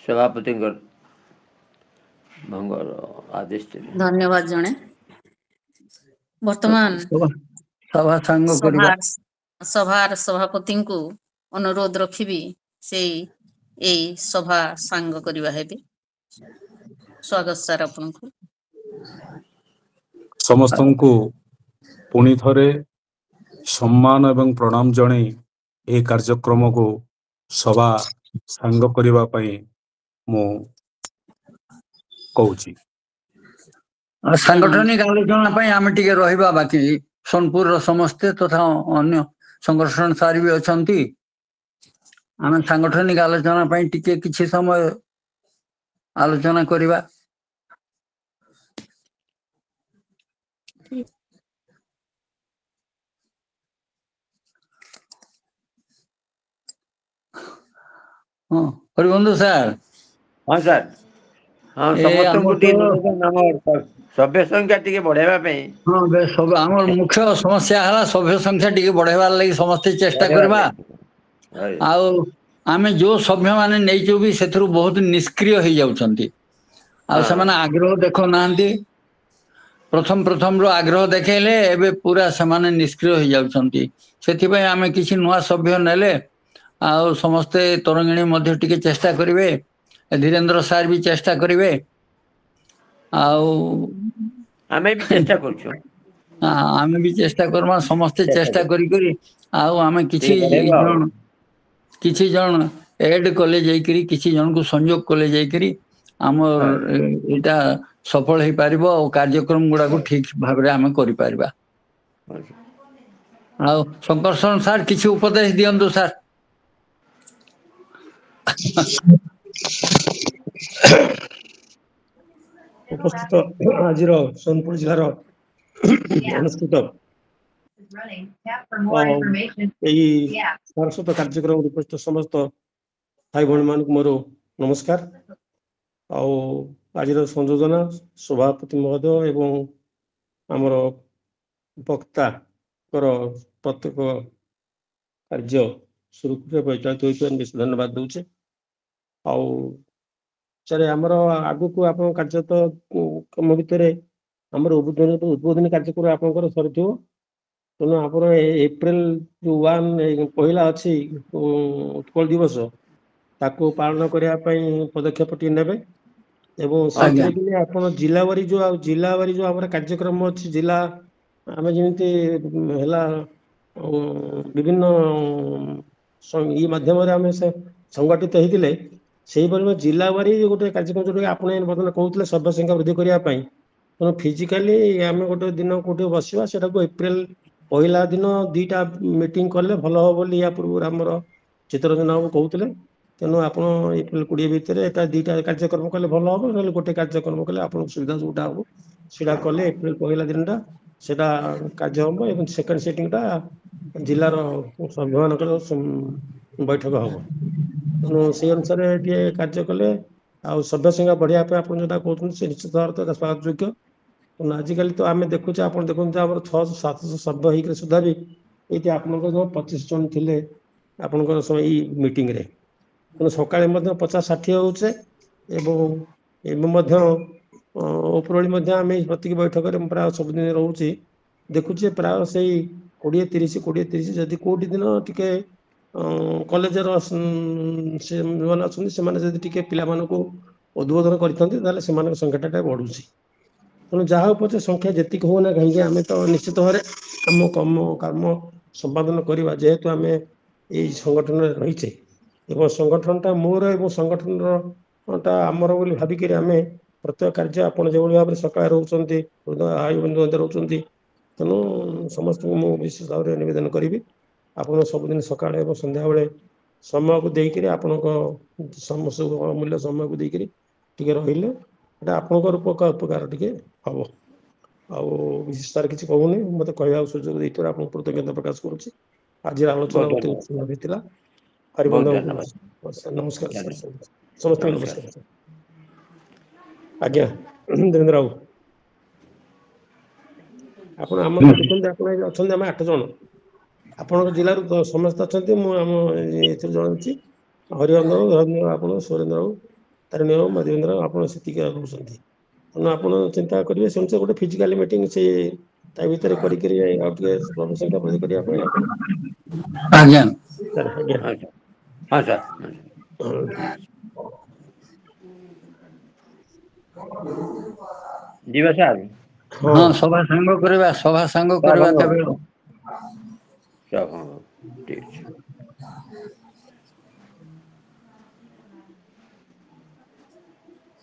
सभापति भंगर आदेश देले। ଧନ୍ୟବାଦ ଜଣେ। ବର୍ତ୍ତମାନ ସଭା ସାଙ୍ଗ କରିବା। ସଭାର ସଭାପତିଙ୍କୁ ଅନୁରୋଧ ରଖିବି ସେଇ ଏଇ ସଭା ସାଙ୍ଗ କରିବା ହେବେ। ସ୍ୱାଗତ ସାର୍ ଆପଣଙ୍କୁ। ସମସ୍ତଙ୍କୁ ପୁଣି ଥରେ ସମ୍ମାନ ଏବଂ ପ୍ରଣାମ ଜଣାଇ ଏହି କାର୍ଯ୍ୟକ୍ରମକୁ ସଭା ସାଙ୍ଗ କରିବା ପାଇଁ ମୁଁ କହୁଛି। ସାଂଗଠନିକ ଆଲୋଚନା ପାଇଁ ଆମେ ଟିକେ ରହିବା ବାକି ସୋନପୁରର ସମସ୍ତେ ତଥା ଅନ୍ୟ ସଂଗଠନ ସାର୍ ବି ଅଛନ୍ତି। ଆମେ ସାଂଗଠନିକ ଆଲୋଚନା ପାଇଁ ଟିକେ କିଛି ସମୟ ଆଲୋଚନା କରିବା। ହଁ ହରିବନ୍ଧୁ ସାର୍। ହଁ ସାର୍। ହଁ ସମସ୍ତଙ୍କୁ ଟିକେ ନିବେଦନ ଆମର ସଭ୍ୟ ସଂଖ୍ୟା ଟିକେ ବଢାଇବା ପାଇଁ। ହଁ ବେଶ ଆମର ମୁଖ୍ୟ ସମସ୍ୟା ହେଲା ସଭ୍ୟ ସଂଖ୍ୟା ଟିକେ ବଢେଇବାର ଲାଗି ସମସ୍ତେ ଚେଷ୍ଟା କରିବା। ଆଉ ଆମେ ଯୋଉ ସଭ୍ୟ ମାନେ ନେଇଛୁ ବି ସେଥିରୁ ବହୁତ ନିଷ୍କ୍ରିୟ ହେଇଯାଉଛନ୍ତି। ଆଉ ସେମାନେ ଆଗ୍ରହ ଦେଖାଉନାହାନ୍ତି। ପ୍ରଥମରୁ ଆଗ୍ରହ ଦେଖେଇଲେ ଏବେ ପୁରା ସେମାନେ ନିଷ୍କ୍ରିୟ ହେଇଯାଉଛନ୍ତି। ସେଥିପାଇଁ ଆମେ କିଛି ନୂଆ ସଭ୍ୟ ନେଲେ ଆଉ ସମସ୍ତେ ତରଙ୍ଗିଣୀ ମଧ୍ୟ ଟିକେ ଚେଷ୍ଟା କରିବେ। ଧୀରେନ୍ଦ୍ର ସାର୍ ବି ଚେଷ୍ଟା କରିବେ। ଆଉ ଆମେ ବି ଚେଷ୍ଟା କରୁଛୁ। ଆମେ ବି ଚେଷ୍ଟା କରମା ସମସ୍ତେ ଚେଷ୍ଟା କରି ଆଉ ଆମେ ଟିକେ ବଢେଇବା ଆଉ। କିଛି ଜଣ ଏଡ କଲେ ଯାଇକିରି କିଛି ଜଣଙ୍କୁ ସଂଯୋଗ କଲେ ଯାଇକିରି ଆମର ଏଇଟା ସଫଳ ହେଇପାରିବ ଆଉ କାର୍ଯ୍ୟକ୍ରମ ଗୁଡାକୁ ଠିକ ଭାବରେ ଆମେ କରିପାରିବା। ଆଉ ଶଙ୍କର୍ଷଣ ସାର୍ କିଛି ଉପଦେଶ ଦିଅନ୍ତୁ ସାର୍। ଉପସ୍ଥିତ ଆଜିର ସୋନପୁର ଜିଲ୍ଲାର ଅନୁଷ୍ଠିତ ଏହି ସାରସ୍ୱତ କାର୍ଯ୍ୟକ୍ରମରେ ଉପସ୍ଥିତ ସମସ୍ତ ଭାଇ ଭଉଣୀ ମାନଙ୍କୁ ମୋର ନମସ୍କାର। ଆଉ ଆଜିର ସଂଯୋଜନା ସଭାପତି ମହୋଦୟ ଏବଂ ଆମର ବକ୍ତାଙ୍କର ପ୍ରତ୍ୟେକ କାର୍ଯ୍ୟ ସୁରୁଖୁରୁରେ ପରିଚାଳିତ ହୋଇଥିବାରୁ ବେଶ ଧନ୍ୟବାଦ ଦଉଛି। ଆଉ ସାର୍ ଆମର ଆଗକୁ ଆପଣଙ୍କ କାର୍ଯ୍ୟକ୍ରମ ଭିତରେ ଆମର ଉଦ୍ବୋଧନୀ କାର୍ଯ୍ୟକ୍ରମ ଆପଣଙ୍କର ସରିଥିବ। ତେଣୁ ଆପଣ ଏପ୍ରିଲ 1 ପହିଲା ଅଛି ଉତ୍କଳ ଦିବସ ତାକୁ ପାଳନ କରିବା ପାଇଁ ପଦକ୍ଷେପ ଟିକେ ନେବେ ଏବଂ ସେଇଥିରେ ବି ଆପଣ ଜିଲ୍ଲାବାରୀ ଯୋଉ ଆମର କାର୍ଯ୍ୟକ୍ରମ ଅଛି ଜିଲ୍ଲା ଆମେ ଯେମିତି ହେଲା ବିଭିନ୍ନ ଇ ମାଧ୍ୟମରେ ଆମେ ସଂଗଠିତ ହେଇଥିଲେ ସେଇଭଳି ଜିଲ୍ଲାବାରୀ ଗୋଟେ କାର୍ଯ୍ୟକ୍ରମ ଯୋଉଟା ଆପଣ ବର୍ତ୍ତମାନ କହୁଥିଲେ ସଭ୍ୟ ସଂଖ୍ୟା ବୃଦ୍ଧି କରିବା ପାଇଁ ତେଣୁ ଫିଜିକାଲି ଆମେ ଗୋଟେ ଦିନ କୋଉଠି ବସିବା ସେଟାକୁ ଏପ୍ରିଲ ପହିଲା ଦିନ 2ଟା ମିଟିଂ କଲେ ଭଲ ହବ ବୋଲି ୟା ପୂର୍ବରୁ ଆମର ଚିତ୍ତରଞ୍ଜନ ବାବୁ କହୁଥିଲେ। ତେଣୁ ଆପଣ ଏପ୍ରିଲ 20 ଭିତରେ ଏଟା 2ଟା କାର୍ଯ୍ୟକ୍ରମ କଲେ ଭଲ ହବ ନହେଲେ ଗୋଟେ କାର୍ଯ୍ୟକ୍ରମ କଲେ ଆପଣଙ୍କ ସୁବିଧା ଯୋଉଟା ହବ ସେଇଟା କଲେ ଏପ୍ରିଲ ପହିଲା ଦିନଟା ସେଇଟା କାର୍ଯ୍ୟ ହବ ଏବଂ ସେକେଣ୍ଡ ସିଟିଂ ଟା ଜିଲ୍ଲାର ସଭ୍ୟମାନଙ୍କର ବୈଠକ ହବ। ତେଣୁ ସେଇ ଅନୁସାରେ ଟିକେ କାର୍ଯ୍ୟ କଲେ ଆଉ ସଭ୍ୟ ସଂଖ୍ୟା ବଢ଼ିବା ପାଇଁ ଆପଣ ଯୋଉଟା କହୁଛନ୍ତି ସେ ନିଶ୍ଚିତ ଭାବରେ ତ ସ୍ୱାଗତ ଯୋଗ୍ୟ। ଆଜିକାଲି ତ ଆମେ ଦେଖୁଛେ ଆପଣ ଦେଖନ୍ତୁ ଆମର 600-700 ସଭ୍ୟ ହେଇକି ସୁଦ୍ଧା ବି ଏଇଠି ଆପଣଙ୍କର ଯୋଉ 25 ଜଣ ଥିଲେ ଆପଣଙ୍କର ଏଇ ମିଟିଂରେ, ତେଣୁ ସକାଳେ ମଧ୍ୟ 50-60 ହଉଛେ ଏବଂ ଏବେ ମଧ୍ୟ ଉପରଓଳି ମଧ୍ୟ ଆମେ ପ୍ରତି ବୈଠକରେ ପ୍ରାୟ ସବୁଦିନ ରହୁଛି, ଦେଖୁଛେ ପ୍ରାୟ ସେଇ 20-30 ଯଦି କୋଉଠି ଦିନ ଟିକେ କଲେଜର ସେମାନେ ଅଛନ୍ତି ସେମାନେ ଯଦି ଟିକେ ପିଲାମାନଙ୍କୁ ଉଦ୍ବୋଧନ କରିଥାନ୍ତି ତାହେଲେ ସେମାନଙ୍କ ସଂଖ୍ୟାଟା ବଢୁଛି। ତେଣୁ ଯାହା ହଉ ପଛେ ସଂଖ୍ୟା ଯେତିକି ହଉନା କାହିଁକି ଆମେ ତ ନିଶ୍ଚିତ ଭାବରେ ଆମ କାମ ସମ୍ପାଦନ କରିବା, ଯେହେତୁ ଆମେ ଏଇ ସଂଗଠନରେ ରହିଛେ ଏବଂ ସଂଗଠନଟା ମୋର ଏବଂ ସଂଗଠନଟା ଆମର ବୋଲି ଭାବିକିରି ଆମେ ପ୍ରତ୍ୟେକ କାର୍ଯ୍ୟ ଆପଣ ଯେଭଳି ଭାବରେ ସକାଳେ ରହୁଛନ୍ତି ରହୁଛନ୍ତି, ତେଣୁ ସମସ୍ତଙ୍କୁ ମୁଁ ବିଶେଷ ଭାବରେ ନିବେଦନ କରିବି ଆପଣ ସବୁଦିନ ସକାଳେ ଏବଂ ସନ୍ଧ୍ୟାବେଳେ ସମୟକୁ ଦେଇକରି ଆପଣଙ୍କ ସମସ୍ତ ଅମୂଲ୍ୟ ସମୟକୁ ଦେଇକରି ଟିକେ ରହିଲେ ଏଟା ଆପଣଙ୍କର ଉପକାର ଟିକେ ହବ। ଆଉ ବିଶେଷ ତାର କିଛି କହୁନି, ମତେ କହିବାକୁ ସୁଯୋଗ ଦେଇଥିବାରୁ ଆପଣଙ୍କୁ କୃତଜ୍ଞତା ପ୍ରକାଶ କରୁଛି। ଆଜିର ଆଲୋଚନା ବହୁତ ଅତି ଧନ୍ୟବାଦ, ଉତ୍ସବ ହେଇଥିଲା। ବହୁତ ହରିବନ୍ଧ ଧନ୍ୟବାଦ, ନମସ୍କାର ସାର୍, ଧନ୍ୟବାଦ, ସମସ୍ତଙ୍କୁ ନମସ୍କାର। ନମସ୍କାର। ଆଜ୍ଞା ଦେବେନ୍ଦ୍ର ବାବୁ, ଆପଣ ଆମର ତ ଦେଖନ୍ତୁ ଆପଣ ଅଛନ୍ତି ଆମେ 8 ଜଣ, ଆପଣଙ୍କ ଜିଲ୍ଲାରୁ ସମସ୍ତେ ଅଛନ୍ତି, ମୁଁ ଆମ ଏଥିରୁ ଜଣାଉଛି ହରିବନ୍ଧ ଆପଣ ସୁରେନ୍ଦ୍ର ବାବୁ, ତାରିଣୀ ବାବୁ, ମଧୁବେନ୍ଦ୍ର ଆପଣ ସେତିକି ରହୁଛନ୍ତି। ତେଣୁ ଆପଣ ଚିନ୍ତା କରିବେ ସେ ଗୋଟେ ଫିଜିକାଲି ମିଟିଂ ସେ ତା ଭିତରେ କରିକିରି ଆଉ ଟିକେ ସଂଖ୍ୟା ବୃଦ୍ଧି କରିବା ପାଇଁ ଆପଣ ଆଜ୍ଞା ସାର୍ ଆଜ୍ଞା ଆଚ୍ଛା, ହଁ ସାର୍, ହଁ। ଯିବା ସାର୍। ହଁ ସଭା ସାଙ୍ଗ କରିବା, ସଭା ସାଙ୍ଗ କରିବା କେବେ? ଠିକ ଅଛି।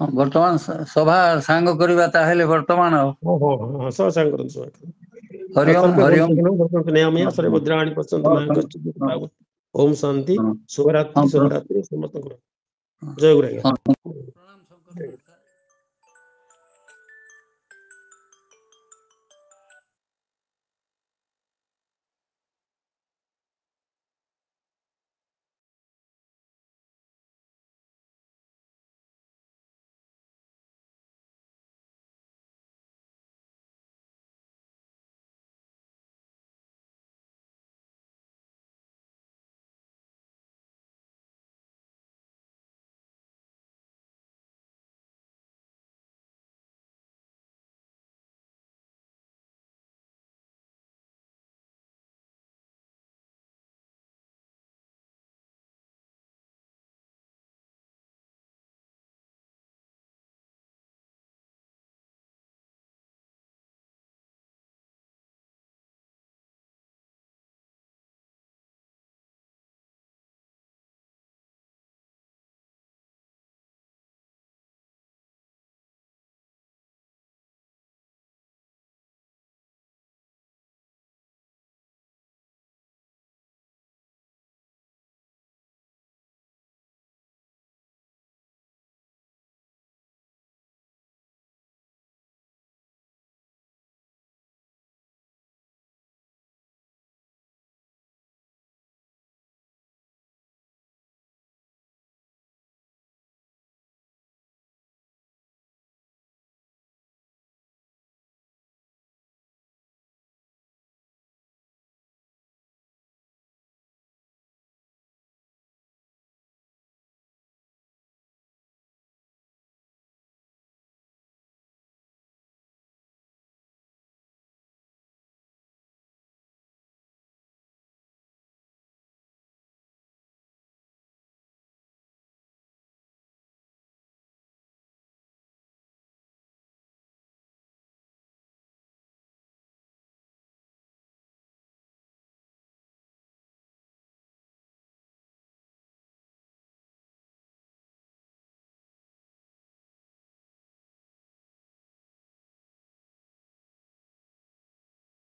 ହଁ, ବର୍ତ୍ତମାନ ସଭା ସାଙ୍ଗ କରିବା ତାହେଲେ ବର୍ତ୍ତମାନ ଆଉ ସହ ସାଙ୍ଗ କରନ୍ତୁ ହରିଓମ ହରିଓମ ଭଦ୍ରାଣୀ ପର୍ଯ୍ୟନ୍ତ ହଁ ଓମ୍ ଶାନ୍ତି, ହଁ ଶୁଭରାତ୍ରି ହଁ ଶୁଭରାତ୍ରି ସମସ୍ତଙ୍କର ଜୟ ଗୁରୁ ଆଜ୍ଞା।